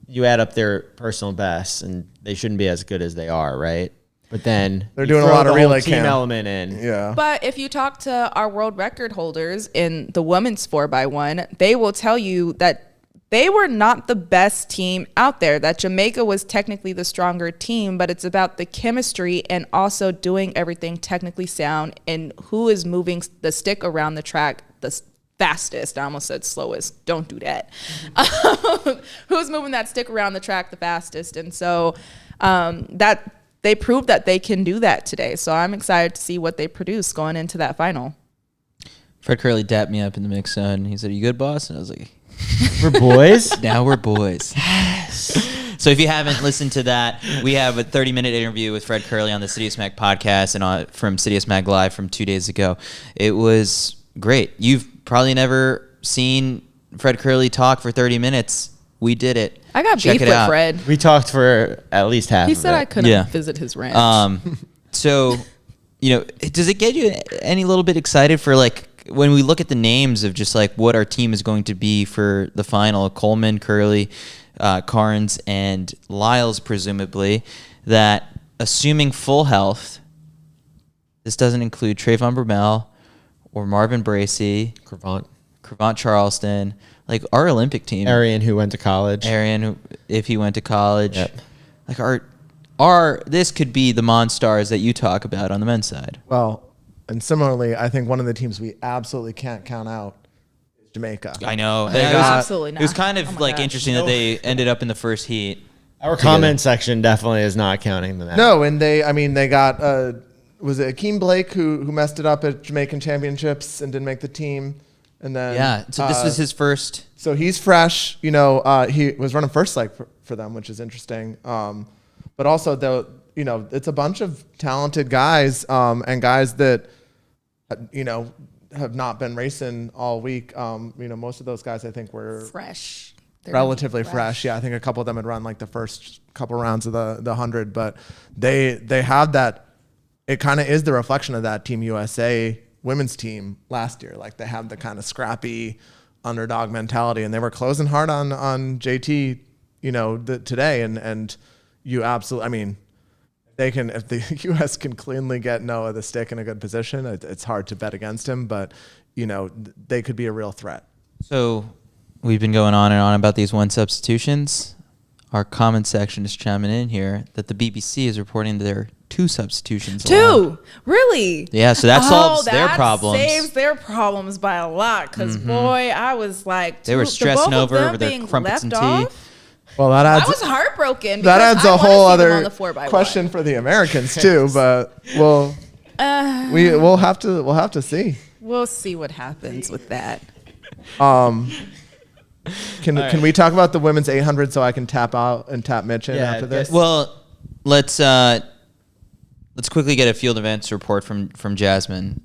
D: you add up their personal bests and they shouldn't be as good as they are, right? But then
F: They're
D: you
F: doing a
D: throw
F: lot
D: the
F: of
D: whole
F: relay
D: team
F: cam.
D: element in.
F: Yeah.
E: But if you talk to our world record holders in the women's 4x1, they will tell you that they were not the best team out there, that Jamaica was technically the stronger team, but it's about the chemistry and also doing everything technically sound and who is moving the stick around the track the fastest. I almost said slowest. Don't do that. Who's moving that stick around the track the fastest? And so that they proved that they can do that today. So I'm excited to see what they produce going into that final.
C: Fred Curley dapped me up in the mix zone. He said, "You good, boss?" And I was like,
D: We're boys.
C: now we're boys. So if you haven't listened to that, we have a 30-minute interview with Fred Curley on the CITIUS Mag podcast and from CITIUS Mag Live from 2 days ago. It was great. You've probably never seen Fred Curley talk for 30 minutes. We did it.
E: I got
C: check
E: beef
C: it
E: with
C: out.
E: Fred.
D: We talked for at least half.
E: He
D: of
E: said
D: it.
E: I couldn't
C: Yeah.
E: visit his ranch.
C: So, does it get you any little bit excited for like when we look at the names of just like what our team is going to be for the final? Coleman, Curley, Carnes, and Lyles, presumably. That assuming full health, this doesn't include Trayvon Bromell or Marvin Bracey, Cravant Charleston, like our Olympic team.
D: Erriyon, who went to college.
C: Erriyon, if he went to college.
D: Yep.
C: Like this could be the Monstars that you talk about on the men's side.
F: Well, and similarly, I think one of the teams we absolutely can't count out is Jamaica.
C: I know.
F: They
C: And
F: got-
E: Absolutely not.
C: It was kind of
E: Oh my
C: like
E: gosh.
C: interesting that they ended up in the first heat.
D: Our comment section definitely is not counting them out.
F: No, and they got was it Akeem Blake who messed it up at Jamaican Championships and didn't make the team, and then
C: Yeah. So this was his first.
F: So he's fresh. He was running first leg for them, which is interesting. But also though, it's a bunch of talented guys and guys that have not been racing all week. Most of those guys I think were
E: fresh. They're
F: relatively fresh. Yeah, I think a couple of them had run like the first couple rounds of the 100, but they have that. It kind of is the reflection of that Team USA women's team last year. Like they have the kind of scrappy underdog mentality, and they were closing hard on JT, today. And you absolutely, I mean, if the US can cleanly get Noah the stick in a good position, it's hard to bet against him, but they could be a real threat.
C: So we've been going on and on about these one substitutions. Our comment section is chiming in here that the BBC is reporting there are 2 substitutions. allowed.
E: 2? Really?
C: Yeah, so that solves their
E: that
C: problems.
E: saves their problems by a lot. Because boy, I was like,
C: They were stressing
E: both of
C: over
E: them
C: their
E: being
C: crumpets and
E: left
C: tea.
E: off.
F: Well, that
E: I
F: adds
E: was heartbroken.
F: that
E: because
F: adds
E: I
F: a
E: wanna
F: whole
E: see them
F: other
E: on the 4x1.
F: question for the Americans too. But we'll have to see.
E: We'll see what happens with that.
F: Can we talk about the women's 800 so I can tap out and tap Mitch in after this?
C: Well, let's quickly get a field events report from Jasmine.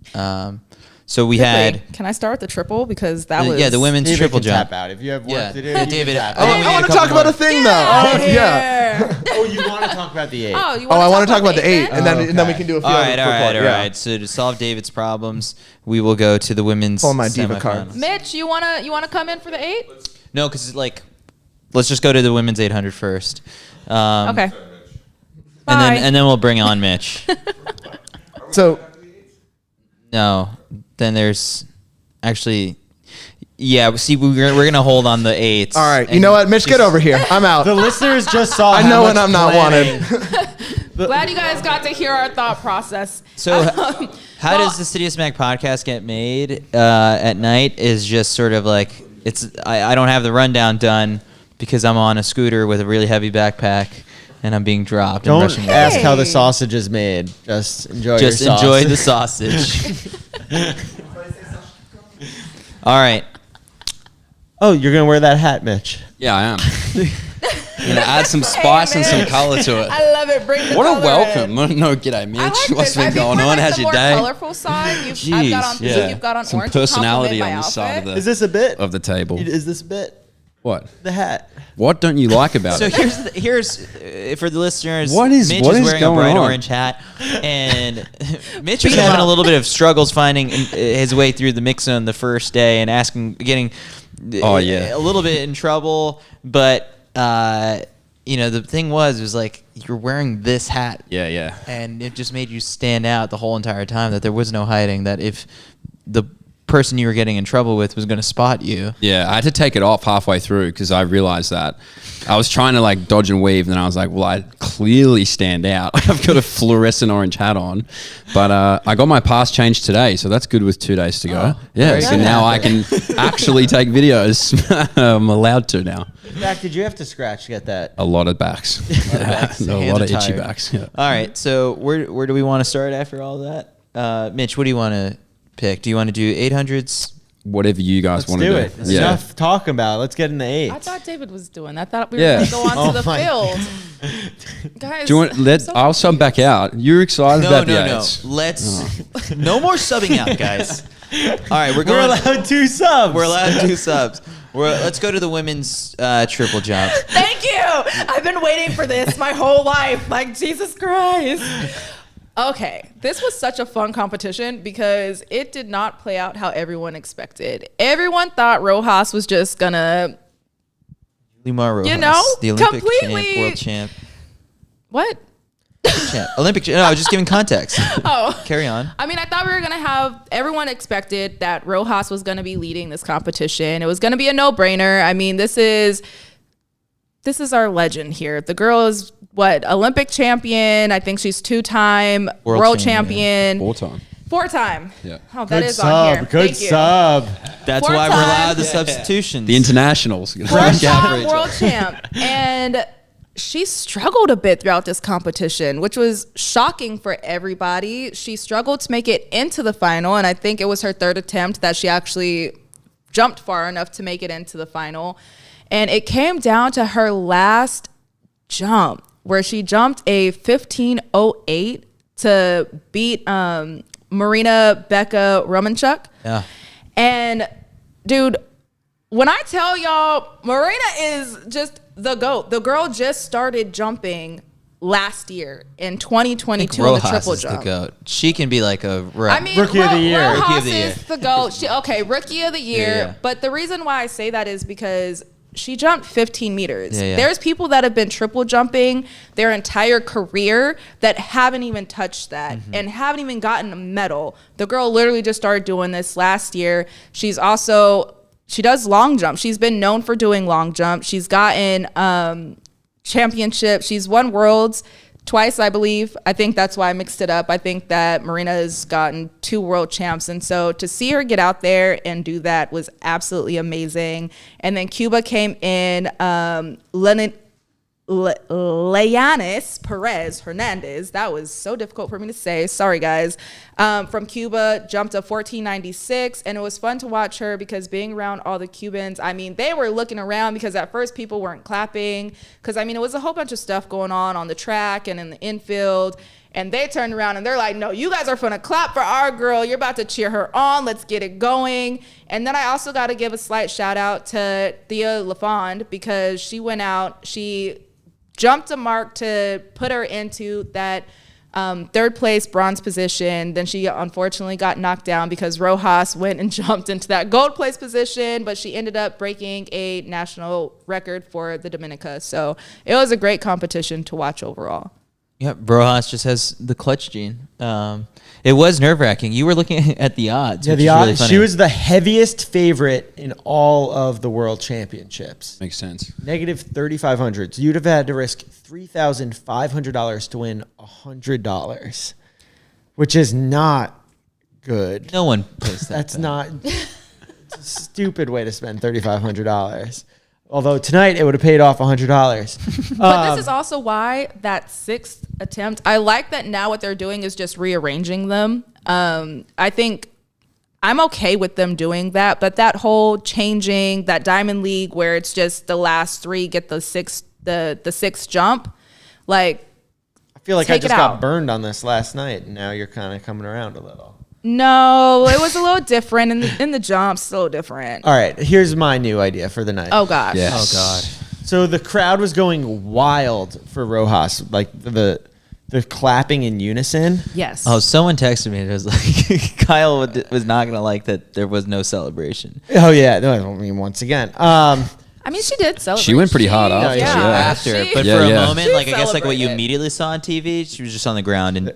C: So we had
E: Can I start with the triple because that was
C: the women's
D: David
C: triple
D: can
C: jump.
D: tap out. If you have work
C: Yeah,
D: to do,
C: yeah,
D: you
C: David,
D: can tap
C: I think
D: out.
C: we
F: I
C: need
F: want
C: a
F: to
C: couple
F: talk about
C: more.
F: a thing
E: Outta
F: though. Yeah.
E: here.
D: Oh, you want to talk about the 8?
E: Oh, you
F: Oh, I
E: want to
F: talk about the 8, and then
D: okay.
F: we can do a field
C: All right.
F: report. Yeah.
C: So to solve David's problems, we will go to the women's
F: Pull my diva card.
C: semifinals.
E: Mitch, you wanna come in for the 8?
C: No, because let's just go to the women's 800 first.
E: Okay.
C: And
E: Bye.
C: then we'll bring on Mitch.
F: So
C: No, then there's actually, yeah. See, we're gonna hold on the 8s.
F: all right, you know what, Mitch, get over here. I'm out.
D: The listeners just saw.
F: I
D: how
F: know
D: much
F: when I'm not
D: planning-
F: wanted.
E: Glad you guys got to hear our thought process.
C: So, how
E: well-
C: does the CITIUS Mag podcast get made at night? Is just sort of like I don't have the rundown done because I'm on a scooter with a really heavy backpack and I'm being dropped. and
D: Don't
C: rushing
D: ask
C: around.
D: how the sausage is made. Just enjoy.
C: Just
D: your
C: enjoy
D: sauce.
C: the sausage. All right.
D: Oh, you're gonna wear that hat, Mitch.
G: Yeah, I am. I'm gonna add some spice and some color to it.
E: I love it. Bring the
G: What a
E: color
G: welcome!
E: in.
G: No, g'day, Mitch.
E: I like
G: What's
E: this. I
G: been
E: think
G: going
E: we're
G: on?
E: like
G: How's
E: the
G: your
E: more
G: day?
E: colorful side. I've
G: Jeez,
E: got on,
G: yeah.
E: you've got on
G: Some
E: orange. to
G: personality
E: compliment
G: on
E: my
G: this side of
E: outfit.
G: the
D: Is this a bit
G: of the table.
D: Is this a bit?
G: What?
D: The hat.
G: What don't you like about
C: So
G: it?
C: here's for the listeners.
G: What is-
C: Mitch
G: what
C: is
G: is
C: wearing a
G: going
C: bright
G: on?
C: orange hat, and Mitch was having a little bit of struggles finding his way through the mix zone the first day and getting
G: Oh, yeah.
C: a little bit in trouble. But the thing was like you're wearing this hat,
G: Yeah.
C: and it just made you stand out the whole entire time. That there was no hiding. That if the person you were getting in trouble with was going to spot you.
G: Yeah, I had to take it off halfway through because I realized that I was trying to like dodge and weave, and then I was like, well, I clearly stand out. I've got a fluorescent orange hat on, but I got my pass changed today, so that's good with 2 days to go. Yeah,
C: very
G: so
C: good.
G: now I can actually take videos. I'm allowed to now.
D: Zach, did you have to scratch to get that?
G: A lot of backs. A
C: Hands
G: lot
C: are
G: of itchy
C: tired.
G: backs. Yeah.
C: All right, so where do we want to start after all that? Mitch, what do you want to pick? Do you want to do 800s?
G: Whatever you guys
D: Let's
G: want to
D: do
G: do.
D: it. There's
G: Yeah.
D: enough talking about it. Let's get in the 8.
E: I thought David was doing that. I thought we were
G: Yeah.
E: going to go on
D: Oh
E: to the
D: my-
E: field. Guys,
G: Do you want?
E: I'm so
G: I'll sub back
E: confused.
G: out. You're excited
C: No,
G: about the
C: no, no.
G: eights.
C: Let's no more subbing out, guys. All right, we're
D: We're
C: going.
D: allowed 2 subs.
C: We're allowed 2 subs. Let's go to the women's triple jump.
E: Thank you. I've been waiting for this my whole life. Like, Jesus Christ. Okay, this was such a fun competition because it did not play out how everyone expected. Everyone thought Rojas was just gonna,
C: Yulimar Rojas, the Olympic champ, world champ.
E: What?
C: Olympic champ. No, I was just giving context.
E: Oh.
C: Carry on.
E: I mean, I thought we were going to have, everyone expected that Rojas was going to be leading this competition. It was going to be a no-brainer. I mean, this is our legend here. The girl is, Olympic champion. I think she's 2-time world champion.
G: 4-time.
E: 4-time.
G: Yeah.
E: Oh, that
D: Good
E: is on here.
D: Good
E: Thank you.
D: sub.
C: That's
E: 4
C: why we're allowed
E: times.
C: the substitutions.
G: The internationals.
E: 4-time world champ. And she struggled a bit throughout this competition, which was shocking for everybody. She struggled to make it into the final, and I think it was her 3rd attempt that she actually jumped far enough to make it into the final. And it came down to her last jump, where she jumped a 15:08 to beat Marina Becca Romanchuk.
C: Yeah.
E: And dude, when I tell y'all, Marina is just the GOAT. The girl just started jumping last year in 2022 on the triple
C: is
E: jump.
C: the GOAT. She can be like a
E: I mean,
D: Rookie of the year.
E: Rojas
C: Rookie of the year.
E: is the GOAT. Rookie of the year.
C: Yeah.
E: But the reason why I say that is because she jumped 15 meters.
C: Yeah.
E: There's people that have been triple jumping their entire career that haven't even touched that and haven't even gotten a medal. The girl literally just started doing this last year. She does long jump. She's been known for doing long jump. She's gotten championships. She's won worlds twice, I believe. I think that's why I mixed it up. I think that Marina has gotten 2 world champs. And so to see her get out there and do that was absolutely amazing. And then Cuba came in, Leyanis Perez Hernandez. That was so difficult for me to say. Sorry, guys. From Cuba, jumped a 14.96, and it was fun to watch her because being around all the Cubans, I mean, they were looking around because at first people weren't clapping because, I mean, it was a whole bunch of stuff going on the track and in the infield, and they turned around and they're like, no, you guys are gonna clap for our girl. You're about to cheer her on. Let's get it going. And then I also got to give a slight shout out to Thea Lafond because she went out, she jumped a mark to put her into that 3rd place bronze position. Then she unfortunately got knocked down because Rojas went and jumped into that gold place position, but she ended up breaking a national record for the Dominica. So it was a great competition to watch overall.
C: Yeah, Rojas just has the clutch gene. It was nerve-wracking. You were looking at the odds.
D: Yeah,
C: which
D: the
C: is really
D: odds.
C: funny.
D: She was the heaviest favorite in all of the world championships.
G: Makes sense.
D: Negative 3,500. So you'd have had to risk $3,500 to win $100, which is not good.
C: No one pays that.
D: That's not. It's a stupid way to spend $3,500. Although tonight it would have paid off $100.
E: But this is also why that 6th attempt, I like that now what they're doing is just rearranging them. I think I'm okay with them doing that, but that whole changing that Diamond League where it's just the last 3 get the sixth jump, like,
D: I feel like I
E: take it
D: just got
E: out.
D: burned on this last night, and now you're kind of coming around a little.
E: no, it was a little different in the jumps, so different.
D: All right, here's my new idea for the night.
E: Oh gosh.
G: Yes.
C: Oh, God.
D: So the crowd was going wild for Rojas, like the clapping in unison.
E: Yes.
C: Oh, someone texted me. It was like Kyle was not gonna like that there was no celebration.
D: Oh yeah, no, I mean once again.
E: I mean, she did celebrate.
G: She went pretty hard after.
E: Yeah.
C: After,
E: She-
C: but
G: Yeah,
C: for a
G: yeah.
C: moment,
E: She
C: like I guess like what you
E: celebrated.
C: immediately saw on TV, she was just on the ground and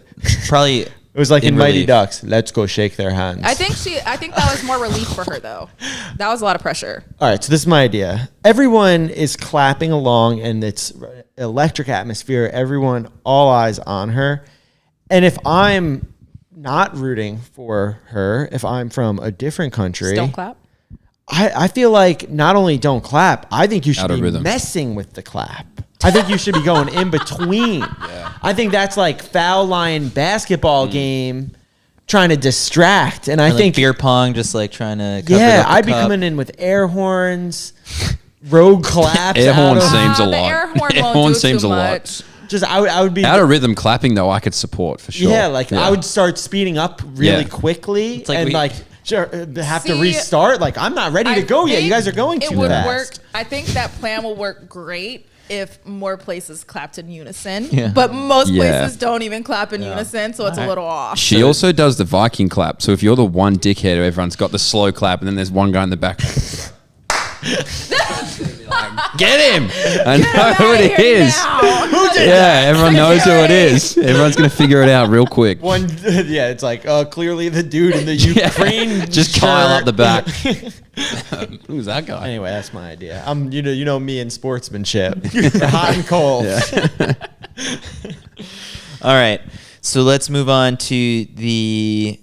C: probably
D: It was like in
C: in
D: Mighty
C: relief.
D: Ducks. Let's go shake their hands.
E: I think that was more relief for her though. That was a lot of pressure.
D: All right, so this is my idea. Everyone is clapping along, and it's electric atmosphere. Everyone, all eyes on her. And if I'm not rooting for her, if I'm from a different country,
E: Just don't clap.
D: I feel like not only don't clap, I think you should
G: Out of
D: be
G: rhythm.
D: messing with the clap. I think you should be going in between. I think that's like foul line basketball game trying to distract. And I
C: like
D: think
C: beer pong, just like trying to cover
D: yeah,
C: up the
D: I'd be
C: cup.
D: coming in with air horns, rogue claps.
G: Air horn
D: out of-
G: seems a
E: The
G: lot.
E: air horn
G: Air
E: won't
G: horn
E: do
G: seems
E: too
G: a lot.
E: much.
D: Just I would be
G: Out of rhythm clapping though, I could support for sure.
D: yeah, like I would start speeding up really
G: Yeah.
D: quickly
C: like
D: and
C: we-
D: like have to
E: See,
D: restart? Like, I'm not ready to go yet. You guys are going too
E: It would
D: fast.
E: work. I think that plan will work great if more places clapped in unison.
C: Yeah.
E: But most
G: Yeah.
E: places don't even clap in unison, so it's a little off.
G: She also does the Viking clap. So if you're the one dickhead who everyone's got the slow clap, and then there's one guy in the back. Get him! I know who it is. Yeah, everyone knows who it is. Everyone's gonna figure it out real quick.
D: It's like, clearly the dude in the Ukraine
G: Just Kyle
D: shirt.
G: up the back. Who's that guy?
D: Anyway, that's my idea. You know me and sportsmanship, hot and cold.
C: All right. So let's move on to we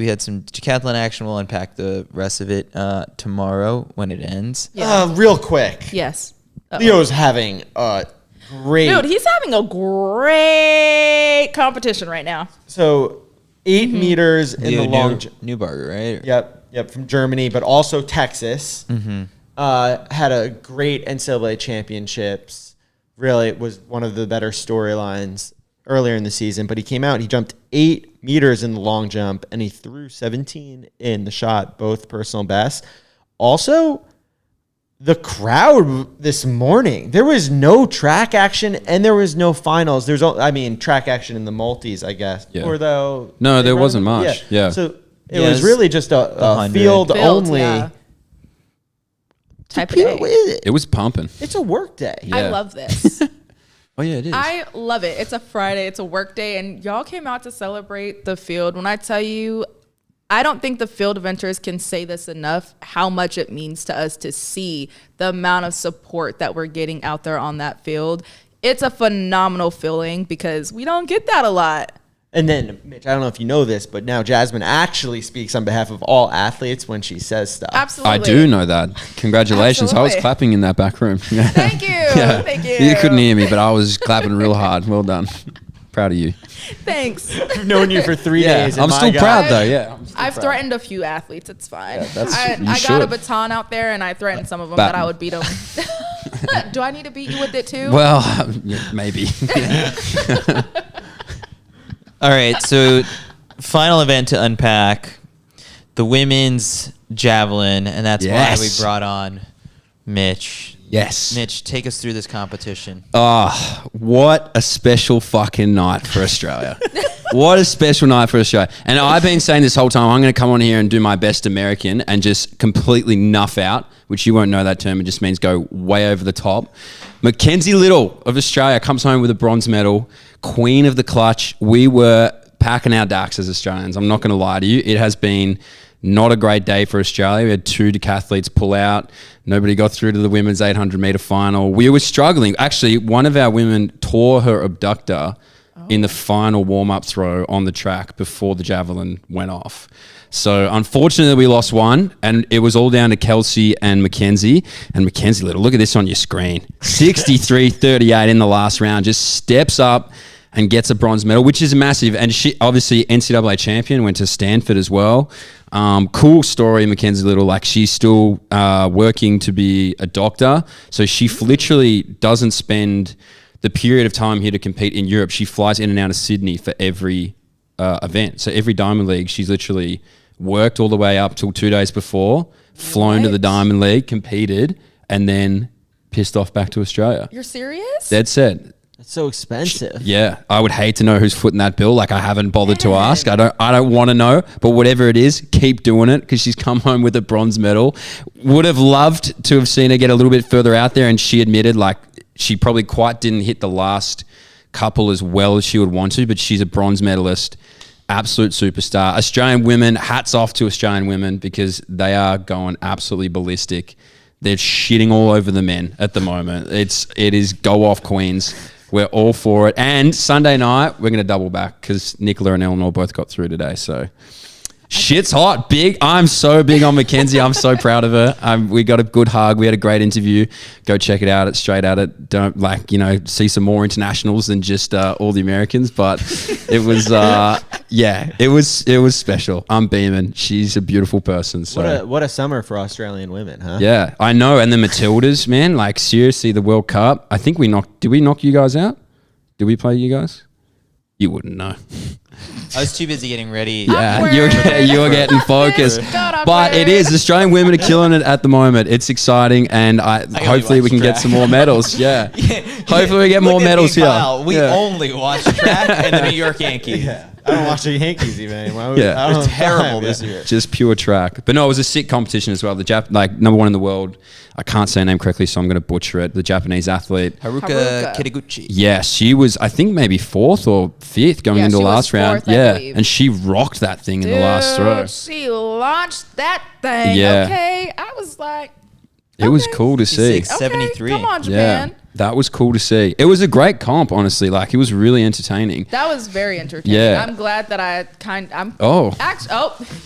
C: had some decathlon action. We'll unpack the rest of it tomorrow when it ends.
D: Real quick.
E: Yes.
D: Leo's having a great.
E: Dude, he's having a great competition right now.
D: So 8 meters in the long.
C: Newbarger, right?
D: Yep, from Germany, but also Texas. Had a great NCAA championships. Really, it was one of the better storylines earlier in the season. But he came out, he jumped 8 meters in the long jump, and he threw 17 in the shot, both personal bests. Also, the crowd this morning, there was no track action and there was no finals. Track action in the multis, I guess.
G: Yeah.
D: Or though.
G: No, there wasn't much. Yeah.
D: So it was really just a field only.
E: Yeah. Type of day.
G: It was pumping.
D: It's a work day.
G: Yeah.
E: I love this.
G: Oh yeah, it is.
E: I love it. It's a Friday. It's a work day. And y'all came out to celebrate the field. When I tell you, I don't think the field eventers can say this enough, how much it means to us to see the amount of support that we're getting out there on that field. It's a phenomenal feeling because we don't get that a lot.
D: And then, Mitch, I don't know if you know this, but now Jasmine actually speaks on behalf of all athletes when she says stuff.
E: Absolutely.
G: I do know that. Congratulations. I was
E: Absolutely.
G: clapping in that back room.
E: Thank you. Thank you.
G: You couldn't hear me, but I was clapping real hard. Well done. Proud of you.
E: Thanks.
D: I've known you for 3 days.
G: I'm
D: and
G: still
D: my
G: proud
D: God.
G: though. Yeah.
E: I've threatened a few athletes. It's fine.
G: you
E: I got a
G: should.
E: baton out there, and I threatened some of them
G: Baton.
E: that I would beat them. Do I need to beat you with it too?
G: Well, yeah, maybe.
C: All right. So final event to unpack, the women's javelin, and that's why we brought on Mitch.
G: Yes.
C: Mitch, take us through this competition.
G: Oh, what a special fucking night for Australia. What a special night for Australia. And I've been saying this whole time, I'm going to come on here and do my best American and just completely nuff out, which you won't know that term. It just means go way over the top. Mackenzie Little of Australia comes home with a bronze medal, queen of the clutch. We were packing our ducks as Australians. I'm not going to lie to you. It has been not a great day for Australia. We had 2 decathletes pull out. Nobody got through to the women's 800 meter final. We were struggling. Actually, one of our women tore her abductor in the final warm-up throw on the track before the javelin went off. So unfortunately, we lost one, and it was all down to Kelsey and Mackenzie. And Mackenzie Little, look at this on your screen. 63-38 in the last round, just steps up and gets a bronze medal, which is massive. And she obviously NCAA champion, went to Stanford as well. Cool story, Mackenzie Little. Like, she's still working to be a doctor. So she literally doesn't spend the period of time here to compete in Europe. She flies in and out of Sydney for every event. So every Diamond League, she's literally worked all the way up till 2 days before, flown to the Diamond League, competed, and then pissed off back to Australia.
E: You're serious?
G: Dead set.
D: That's so expensive.
G: Yeah, I would hate to know who's footing that bill. Like, I haven't bothered to ask. I don't want to know. But whatever it is, keep doing it, because she's come home with a bronze medal. Would have loved to have seen her get a little bit further out there, and she admitted, like, she probably quite didn't hit the last couple as well as she would want to, but she's a bronze medalist, absolute superstar. Australian women, hats off to Australian women, because they are going absolutely ballistic. They're shitting all over the men at the moment. It is go off queens. We're all for it. And Sunday night, we're going to double back because Nicola and Eleanor both got through today. So shit's hot. Big. I'm so big on Mackenzie. I'm so proud of her. We got a good hug. We had a great interview. Go check it out. It's Straight At It. Don't see some more internationals than just all the Americans. But it was, it was special. I'm beaming. She's a beautiful person. So
D: What a summer for Australian women, huh?
G: yeah, I know. And the Matildas, man, like, seriously, the World Cup. I think did we knock you guys out? Did we play you guys? You wouldn't know.
C: I was too busy getting ready.
G: Yeah, you're getting focused. But it is. Australian women are killing it at the moment. It's exciting, and hopefully we can get some more medals. Yeah. Hopefully we get more medals here.
C: Kyle. We only watch track and the New York Yankees.
D: Yeah. I don't watch the Yankees even anymore.
G: Yeah.
C: They're terrible this year.
G: Just pure track. But no, it was a sick competition as well. The number one in the world. I can't say her name correctly, so I'm going to butcher it. The Japanese athlete.
C: Haruka Kitaguchi.
G: Yeah, she was, I think, maybe 4th or 5th going into the last round.
E: I
G: Yeah, and she rocked that thing in the last throw.
E: She launched that thing.
G: Yeah.
E: Okay, I was like,
G: It was cool to see.
C: 73.
E: come on,
G: Yeah,
E: Japan.
G: that was cool to see. It was a great comp, honestly. Like, it was really entertaining.
E: That was very entertaining.
G: Yeah.
E: I'm glad that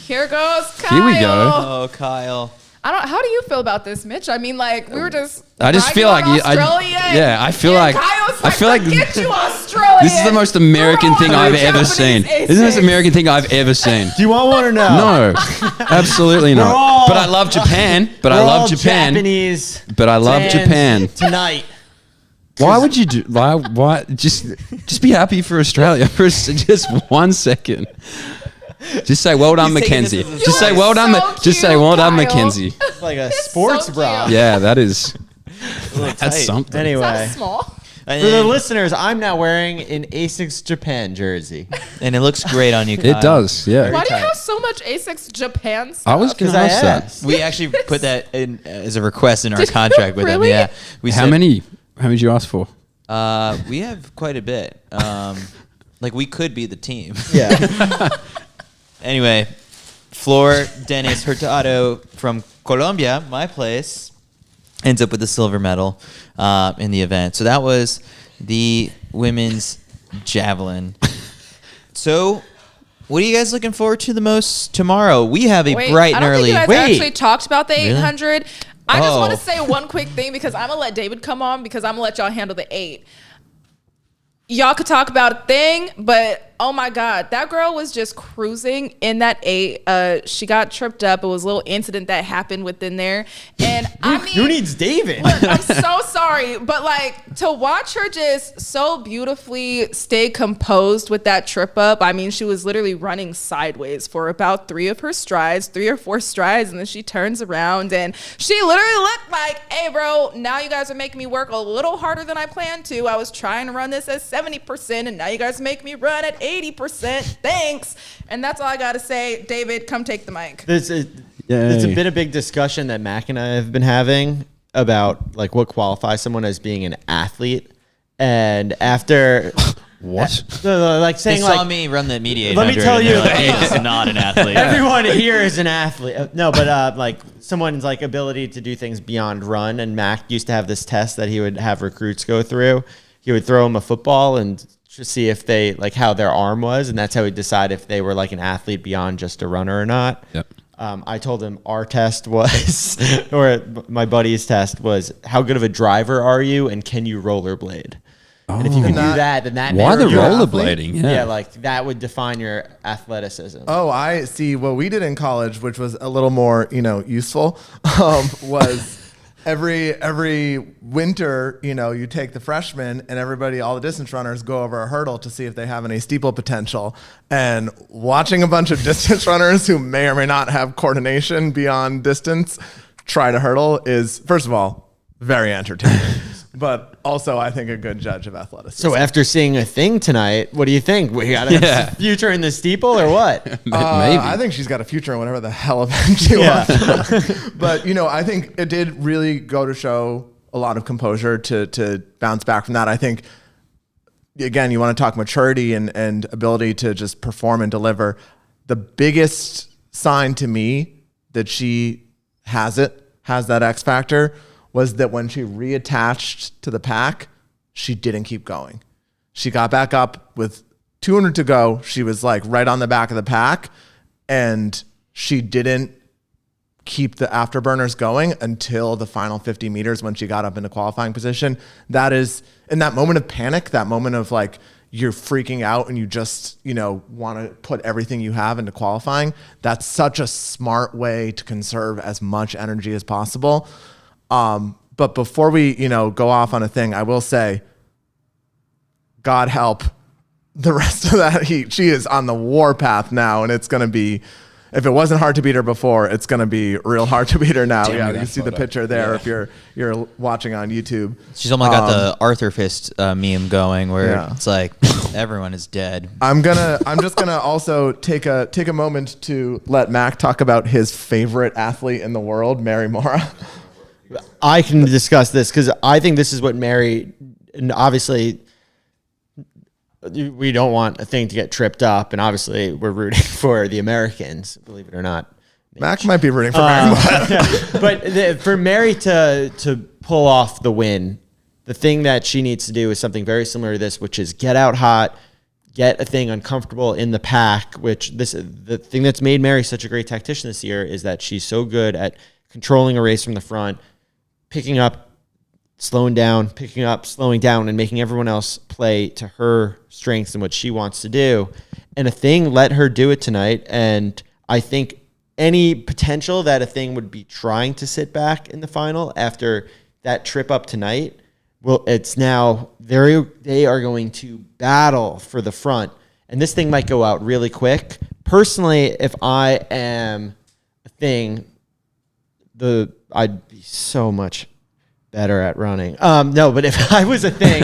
E: here goes Kyle.
G: Here we go.
C: Oh, Kyle.
E: How do you feel about this, Mitch? I mean, like, we were just.
G: I just feel like I feel like
E: Forget you, Australia.
G: this is the most American thing I've ever seen. This is the most American thing I've ever seen.
D: Do you want one or no?
G: No, absolutely not. But I love Japan. But I love Japan.
D: Japanese.
G: But I love
D: fans
G: Japan.
D: tonight.
G: Why would you do? Why? Just be happy for Australia for just 1 second. Just say well done,
C: He's taking
G: Mackenzie.
C: this as a
G: Just say
E: You
G: well
E: are
G: done.
E: so
G: Just say
E: cute,
G: well done,
E: Kyle.
G: Mackenzie.
D: Like a sports
E: so
D: bra.
E: cute.
G: Yeah, that is.
C: Tight.
G: That's something.
D: Anyway,
E: That's small.
D: for the listeners, I'm now wearing an ASICS Japan jersey.
C: And it looks great on you, Kyle.
G: It does. Yeah.
E: Why do you
C: tight.
E: have so much ASICS Japan stuff?
G: I was gonna
D: 'Cause I
G: ask that.
D: asked.
C: We actually put that in as a request in our
E: Did you
C: contract with them.
E: really?
C: Yeah. We
G: How
C: said,
G: many? How many did you ask for?
C: We have quite a bit. Like we could be the team.
D: Yeah.
C: Anyway, Flor Dennis Hurtado from Colombia, my place, ends up with the silver medal in the event. So that was the women's javelin. So, what are you guys looking forward to the most tomorrow? We have a bright and
E: I don't
C: early.
E: think you guys actually talked about the
C: Really?
E: 800. I just want
C: Oh.
E: to say one quick thing because I'm going to let David come on because I'm going to let y'all handle the 8. Y'all could talk about a thing, but oh my God, that girl was just cruising in that 8. She got tripped up. It was a little incident that happened within there. And I mean,
D: Who needs David?
E: look, I'm so sorry, but like to watch her just so beautifully stay composed with that trip up. I mean, she was literally running sideways for about 3 or 4 strides, and then she turns around and she literally looked like, hey, bro, now you guys are making me work a little harder than I planned to. I was trying to run this at 70%, and now you guys make me run at 80%. Thanks. And that's all I got to say. David, come take the mic.
D: It's been a big discussion that Mac and I have been having about like what qualifies someone as being an athlete. And after
G: What?
D: like
C: They
D: saying
C: saw
D: like
C: me run the media.
D: Let me
C: 800
D: tell
C: and
D: you-
C: they're like, he's not an athlete.
D: everyone here is an athlete. No, but like someone's like ability to do things beyond run. And Mac used to have this test that he would have recruits go through. He would throw them a football and just see if they like how their arm was, and that's how he'd decide if they were like an athlete beyond just a runner or not.
G: Yep.
D: I told him our test was, or my buddy's test was, how good of a driver are you, and can you rollerblade? And if you can do that, then that
G: Why the
D: narrows your
G: rollerblading?
D: athlete.
G: Yeah.
D: Like that would define your athleticism.
F: Oh, I see. What we did in college, which was a little more, useful, was every winter, you take the freshmen and all the distance runners go over a hurdle to see if they have any steeple potential. And watching a bunch of distance runners who may or may not have coordination beyond distance try to hurdle is, first of all, very entertaining. But also, I think a good judge of athleticism.
D: So after seeing a thing tonight, what do you think? We got a future in the steeple or what?
G: Maybe.
F: I think she's got a future in whatever the hell event she wants. But, I think it did really go to show a lot of composure to bounce back from that. I think, again, you want to talk maturity and ability to just perform and deliver. The biggest sign to me that she has that X factor, was that when she reattached to the pack, she didn't keep going. She got back up with 200 to go. She was like right on the back of the pack, and she didn't keep the afterburners going until the final 50 meters when she got up into qualifying position. That is, in that moment of panic, that moment of like you're freaking out and you just, want to put everything you have into qualifying. That's such a smart way to conserve as much energy as possible. But before we, go off on a thing, I will say, God help the rest of that heat, she is on the warpath now, and it's going to be, if it wasn't hard to beat her before, it's going to be real hard to beat her now.
C: Damn,
F: Yeah,
C: we
F: you
C: got
F: can see the
C: photo.
F: picture there
C: Yeah.
F: if you're watching on YouTube.
C: She's almost got the Arthur Fist meme going, where
F: Yeah.
C: it's like everyone is dead.
F: I'm just gonna also take a moment to let Mac talk about his favorite athlete in the world, Mary Mora.
D: I can discuss this because I think this is what Mary, and obviously we don't want a thing to get tripped up, and obviously we're rooting for the Americans, believe it or not.
F: Mac might be rooting for Mary Mora.
D: But for Mary to pull off the win, the thing that she needs to do is something very similar to this, which is get out hot, get a thing uncomfortable in the pack, the thing that's made Mary such a great tactician this year is that she's so good at controlling a race from the front, picking up, slowing down, picking up, slowing down, and making everyone else play to her strengths and what she wants to do. And a thing let her do it tonight. And I think any potential that a thing would be trying to sit back in the final after that trip up tonight, well, it's now they are going to battle for the front. And this thing might go out really quick. Personally, if I am a thing, I'd be so much better at running. No, but if I was a thing,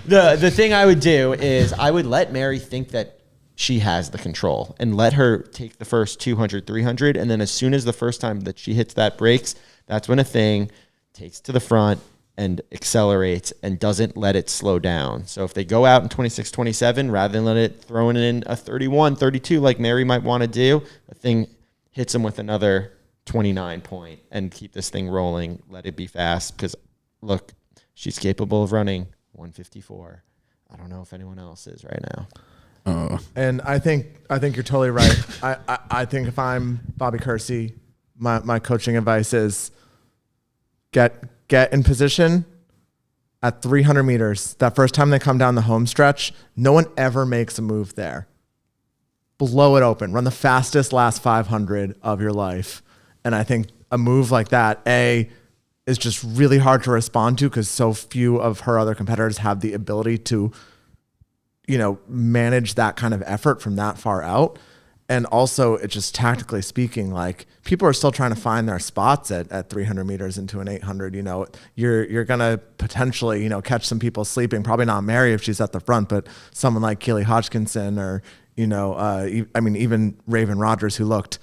D: the thing I would do is I would let Mary think that she has the control and let her take the first 200, 300. And then as soon as the first time that she hits that brakes, that's when a thing takes to the front and accelerates and doesn't let it slow down. So if they go out in 26, 27, rather than let it throwing in a 31, 32, like Mary might want to do, a thing hits them with another 29 point and keep this thing rolling. Let it be fast. Because look, she's capable of running 154. I don't know if anyone else is right now.
F: And I think you're totally right. I think if I'm Bobby Kersey, my coaching advice is get in position at 300 meters. That first time they come down the home stretch, no one ever makes a move there. Blow it open. Run the fastest last 500 of your life. And I think a move like that, is just really hard to respond to because so few of her other competitors have the ability to, manage that kind of effort from that far out. And also, it's just tactically speaking, like people are still trying to find their spots at 300 meters into an 800. You're gonna potentially catch some people sleeping. Probably not Mary if she's at the front, but someone like Keely Hodgkinson or even Raven Rogers, who looked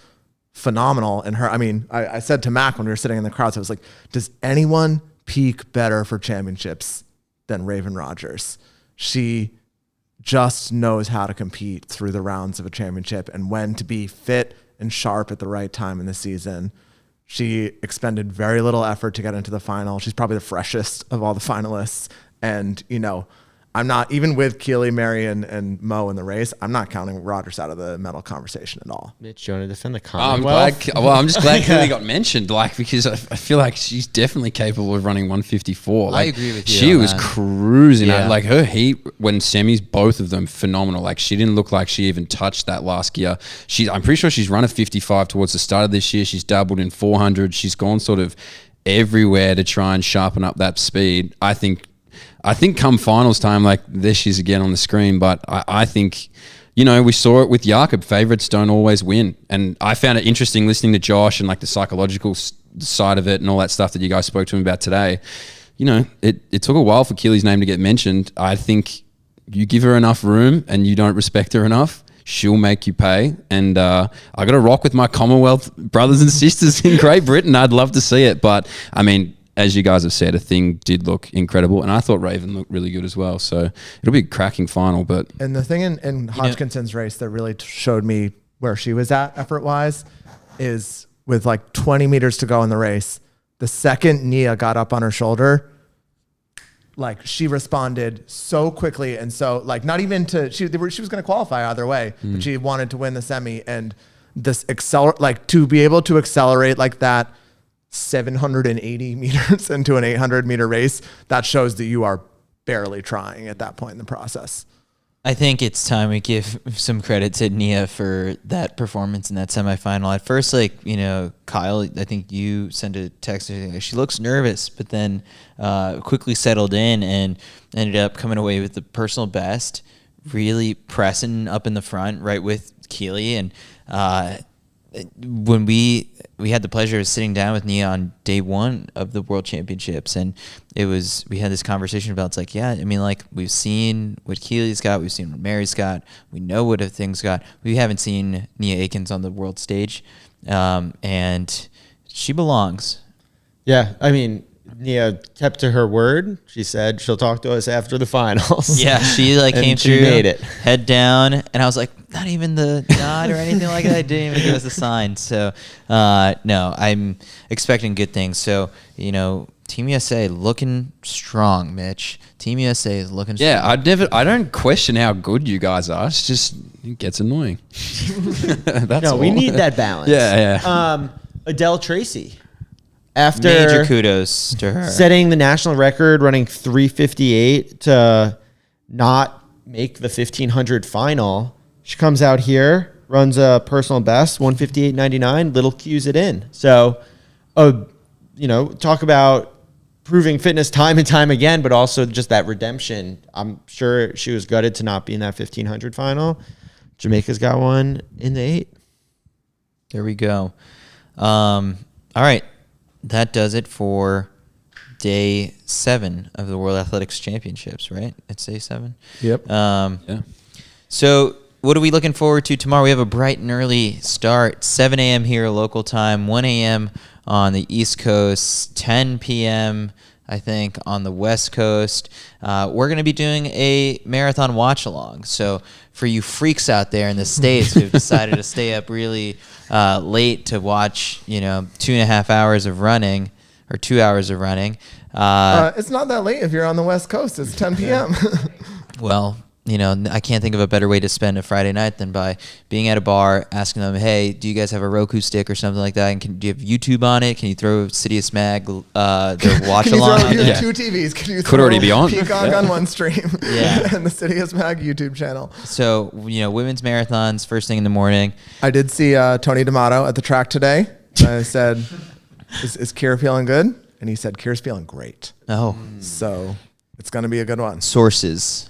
F: phenomenal in her. I said to Mac when we were sitting in the crowd, I was like, does anyone peak better for championships than Raven Rogers? She just knows how to compete through the rounds of a championship and when to be fit and sharp at the right time in the season. She expended very little effort to get into the final. She's probably the freshest of all the finalists. And, I'm not, even with Keely, Mary, and Mo in the race, I'm not counting Rogers out of the medal conversation at all.
D: Mitch, do you want to defend the
G: I'm
D: Commonwealth?
G: glad. Well, I'm just glad Keely got mentioned, because I feel like she's definitely capable of running 154.
C: I agree with you
G: She
C: on
G: was
C: that.
G: cruising.
C: Yeah.
G: Her heat when semis, both of them phenomenal. She didn't look like she even touched that last gear. I'm pretty sure she's run a 55 towards the start of this year. She's dabbled in 400. She's gone sort of everywhere to try and sharpen up that speed. I think come finals time, there she is again on the screen. But I think, we saw it with Jakob. Favorites don't always win. And I found it interesting listening to Josh and the psychological side of it and all that stuff that you guys spoke to him about today. It took a while for Keely's name to get mentioned. I think you give her enough room and you don't respect her enough, she'll make you pay. And I got to rock with my Commonwealth brothers and sisters in Great Britain. I'd love to see it. But, as you guys have said, a thing did look incredible, and I thought Raven looked really good as well. So it'll be a cracking final. But
F: And the thing in Hodgkinson's race that really showed me where she was at effort-wise is with 20 meters to go in the race, the second Nia got up on her shoulder, she responded so quickly. And so not even she was going to qualify either way, but she wanted to win the semi. And this to be able to accelerate like that 780 meters into an 800 meter race, that shows that you are barely trying at that point in the process.
C: I think it's time we give some credit to Nia for that performance in that semifinal. At first, Kyle, I think you sent a text. She looks nervous, but then quickly settled in and ended up coming away with the personal best. really pressing up in the front right with Keely. And when we had the pleasure of sitting down with Nia on day one of the World Championships, and we had this conversation about, it's like, yeah, I mean, like, we've seen what Keely's got, we've seen what Mary's got, we know what things got. We haven't seen Nia Akins on the world stage, and she belongs.
D: Yeah, I mean, Nia kept to her word. She said she'll talk to us after the finals.
C: Yeah, she like
D: And
C: came
D: she
C: through,
D: made it.
C: head down, and I was like, not even the nod or anything like that. Didn't even give us a sign. So, no, I'm expecting good things. So, Team USA looking strong, Mitch. Team USA is looking strong.
G: Yeah, I don't question how good you guys are. It's just, it gets annoying. That's
D: We
G: all.
D: need that balance.
G: Yeah.
D: Adele Tracy. After
C: Major kudos to her.
D: setting the national record, running 3:58 to not make the 1500 final, she comes out here, runs a personal best, 158.99. Little cues it in. So, talk about proving fitness time and time again, but also just that redemption. I'm sure she was gutted to not be in that 1500 final. Jamaica's got one in the 8.
C: There we go. All right. That does it for day 7 of the World Athletics Championships, right? It's day 7.
F: Yep.
G: Yeah.
C: So what are we looking forward to tomorrow? We have a bright and early start, 7 a.m. here local time, 1 a.m. on the East Coast, 10 p.m. I think on the West Coast. We're going to be doing a marathon watch along. So for you freaks out there in the States who've decided to stay up really late to watch, 2.5 hours of running or 2 hours of running.
F: It's not that late if you're on the West Coast. It's 10 p.m.
C: Well, I can't think of a better way to spend a Friday night than by being at a bar, asking them, hey, do you guys have a Roku stick or something like that? And do you have YouTube on it? Can you throw CITIUS Mag, their watch along on
F: you
C: there?
F: have 2 TVs. Can you
G: Could already be on.
F: Peacock on one stream
C: Yeah.
F: and the CITIUS Mag YouTube channel.
C: So, women's marathons, first thing in the morning.
F: I did see Tony D'Amato at the track today. I said, is Kira feeling good? And he said, Kira's feeling great.
C: Oh,
F: So it's going to be a good one.
C: sources.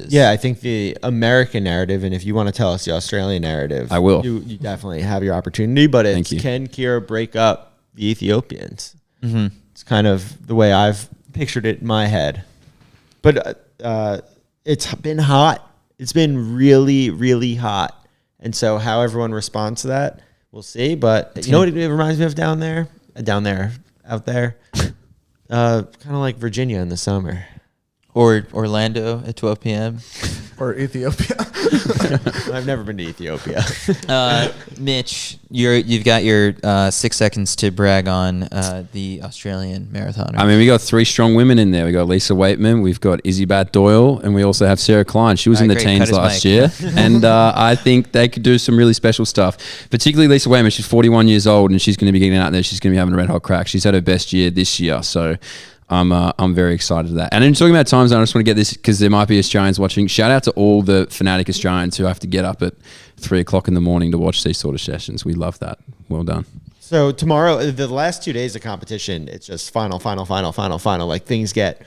D: Yeah, I think the American narrative, and if you want to tell us the Australian narrative,
G: I will.
D: You definitely have your opportunity, but it's
G: Thank you.
D: can Kira break up the Ethiopians?
C: Mm-hmm.
D: It's kind of the way I've pictured it in my head. But it's been hot. It's been really, really hot. And so how everyone responds to that, we'll see. But you know what it reminds me of out there? Kind of like Virginia in the summer.
C: Or Orlando at 12 p.m.
F: Or Ethiopia.
D: I've never been to Ethiopia.
C: Mitch, you've got your 6 seconds to brag on the Australian marathoner.
G: I mean, we got 3 strong women in there. We got Lisa Waitman, we've got Izzy Bat Doyle, and we also have Sarah Klein. She was in the
C: Great, cut
G: teens
C: his
G: last
C: mic.
G: year, and I think they could do some really special stuff. Particularly Lisa Waitman. She's 41 years old, and she's going to be getting out there. She's going to be having a red hot crack. She's had her best year this year, so I'm very excited for that. And then talking about time zone, I just want to get this because there might be Australians watching. Shout out to all the fanatic Australians who have to get up at 3 o'clock in the morning to watch these sort of sessions. We love that. Well done.
D: So tomorrow, the last 2 days of competition, it's just final. Like things get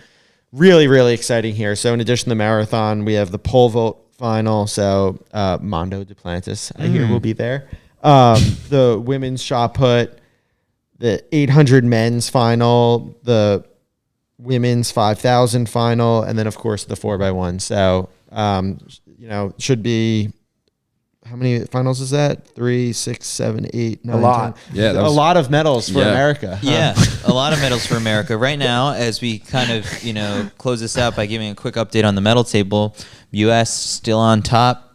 D: really, really exciting here. So in addition to the marathon, we have the pole vault final. So Mondo Duplantis, I hear, will be there. The women's shot put, the 800 men's final, the women's 5,000 final, and then of course the 4x1. So, should be, how many finals is that? 3, 6, 7, 8, 9,
F: A lot.
D: 10.
G: Yeah, that
D: A
G: was-
D: lot of medals for
G: Yeah.
D: America.
C: Yeah, a lot of medals for America. Right now, as we kind of, close this out by giving a quick update on the medal table, U.S. still on top,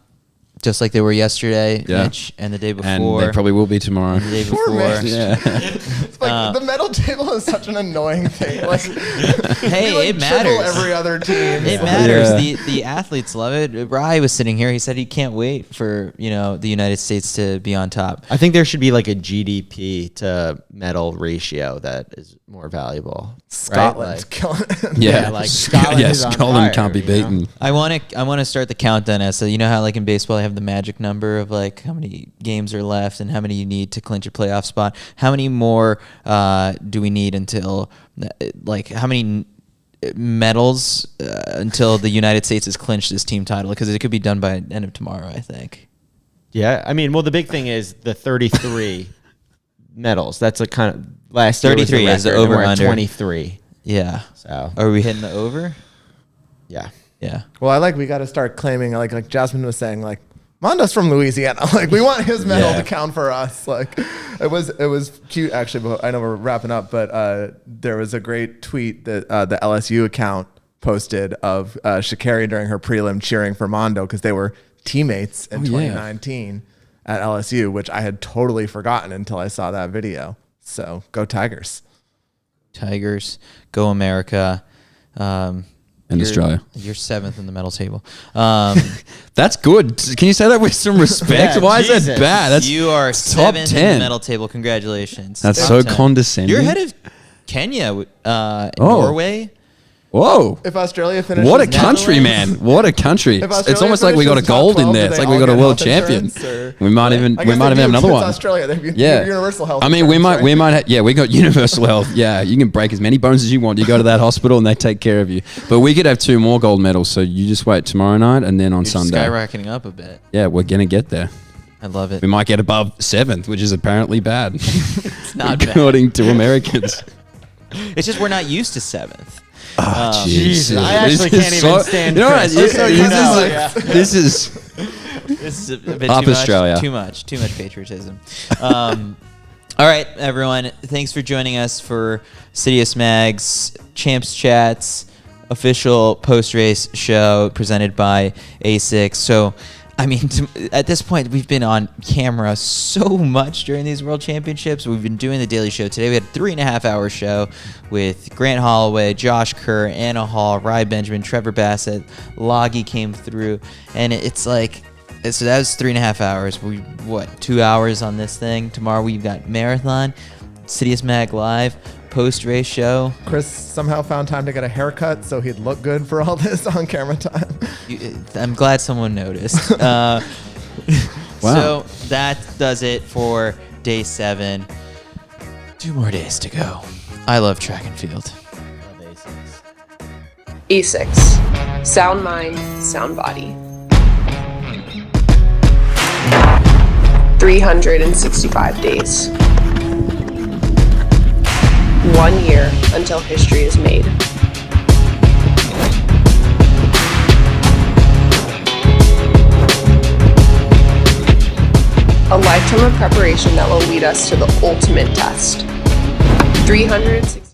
C: just like they were yesterday,
G: Yeah.
C: Mitch, and the day before.
G: And they probably will be tomorrow.
C: and the day
F: Poor
C: before.
F: Mitch.
G: Yeah.
F: It's like the medal table is such an annoying thing. Like,
C: Hey,
F: you,
C: it
F: triple
C: matters.
F: every other team.
C: It
F: Like,
C: matters.
G: Yeah.
C: The athletes love it. Rye was sitting here. He said he can't wait for the United States to be on top.
D: I think there should be like a GDP to medal ratio that is more valuable.
F: Scotland
D: Right?
F: killing it.
G: Yeah,
D: like Scotland is on
G: Scotland
D: fire,
G: can't be
D: you know?
G: beaten.
C: I want to start the countdown as so how like in baseball I have the magic number of like how many games are left and how many you need to clinch a playoff spot. How many more do we need until like how many medals until the United States has clinched this team title, because it could be done by the end of tomorrow, I think.
D: Yeah, I mean, well, the big thing is the 33 medals. That's a kind of last
C: 33
D: year was
C: is the
D: record, and we're at
C: over-under.
D: 23.
C: Yeah.
D: So
C: Are we hitting the over?
D: yeah.
C: Yeah.
F: Well, we got to start claiming, like Jasmine was saying, like, Mondo's from Louisiana. Like, we want his medal to count for us. Like, it was cute, actually. But I know we're wrapping up, but there was a great tweet that the LSU account posted of Sha'Carri during her prelim cheering for Mondo because they were teammates in 2019 at LSU, which I had totally forgotten until I saw that video. So, go Tigers.
C: Tigers, go America.
G: And Australia.
C: You're 7th in the medal table.
G: That's good. Can you say that with some respect?
D: Yeah,
G: Why is
D: Jesus.
G: that bad? That's
C: You are
G: top
C: 7th
G: 10.
C: in the medal table. Congratulations.
G: That's
C: Top
G: so
C: 10.
G: condescending.
C: You're ahead of Kenya, Norway.
G: Whoa.
F: If Australia finishes,
G: What a country, man. What a country.
F: If
G: It's
F: Australia
G: almost like we got a
F: finishes top
G: gold in
F: 12,
G: there.
F: do
G: It's
F: they
G: like we
F: all
G: got a
F: get
G: world
F: health
G: champion.
F: insurance, or-
G: We might even
F: I guess
G: have
F: they do,
G: another
F: 'cause
G: one.
F: It's Australia. They have
G: Yeah.
F: universal health.
G: I mean, we
F: insurance,
G: might
F: right?
G: have, we got universal health. Yeah, you can break as many bones as you want. You go to that hospital and they take care of you. But we could have 2 more gold medals. So you just wait tomorrow night and then on
C: You're
G: Sunday.
C: skyrocketing up a bit.
G: Yeah, we're going to get there.
C: I love it.
G: We might get above 7th, which is apparently bad.
C: It's not bad.
G: According to Americans.
C: It's just we're not used to 7th.
G: Oh,
D: Jesus, I
G: This
D: actually
G: is
D: can't even stand
G: You know what?
D: Chris.
G: This,
D: Just so you know,
G: this is
C: This is a bit
G: Up
C: too
G: Australia.
C: much. Too much patriotism. All right, everyone. Thanks for joining us for CITIUS Mag's Champs Chats official post-race show presented by A6. So, I mean, at this point, we've been on camera so much during these World Championships. We've been doing the daily show. Today we had a 3.5-hour show with Grant Holloway, Josh Kerr, Anna Hall, Rye Benjamin, Trevor Bassett, Loggy came through, and it's like, so that was 3.5 hours. 2 hours on this thing. Tomorrow we've got Marathon, CITIUS Mag Live, post-race show.
F: Chris somehow found time to get a haircut so he'd look good for all this on camera time.
C: I'm glad someone noticed.
G: Wow.
C: So that does it for day 7. 2 more days to go. I love track and field.
A: A6. Sound mind, sound body. 365 days. 1 year until history is made. A lifetime of preparation that will lead us to the ultimate test. 360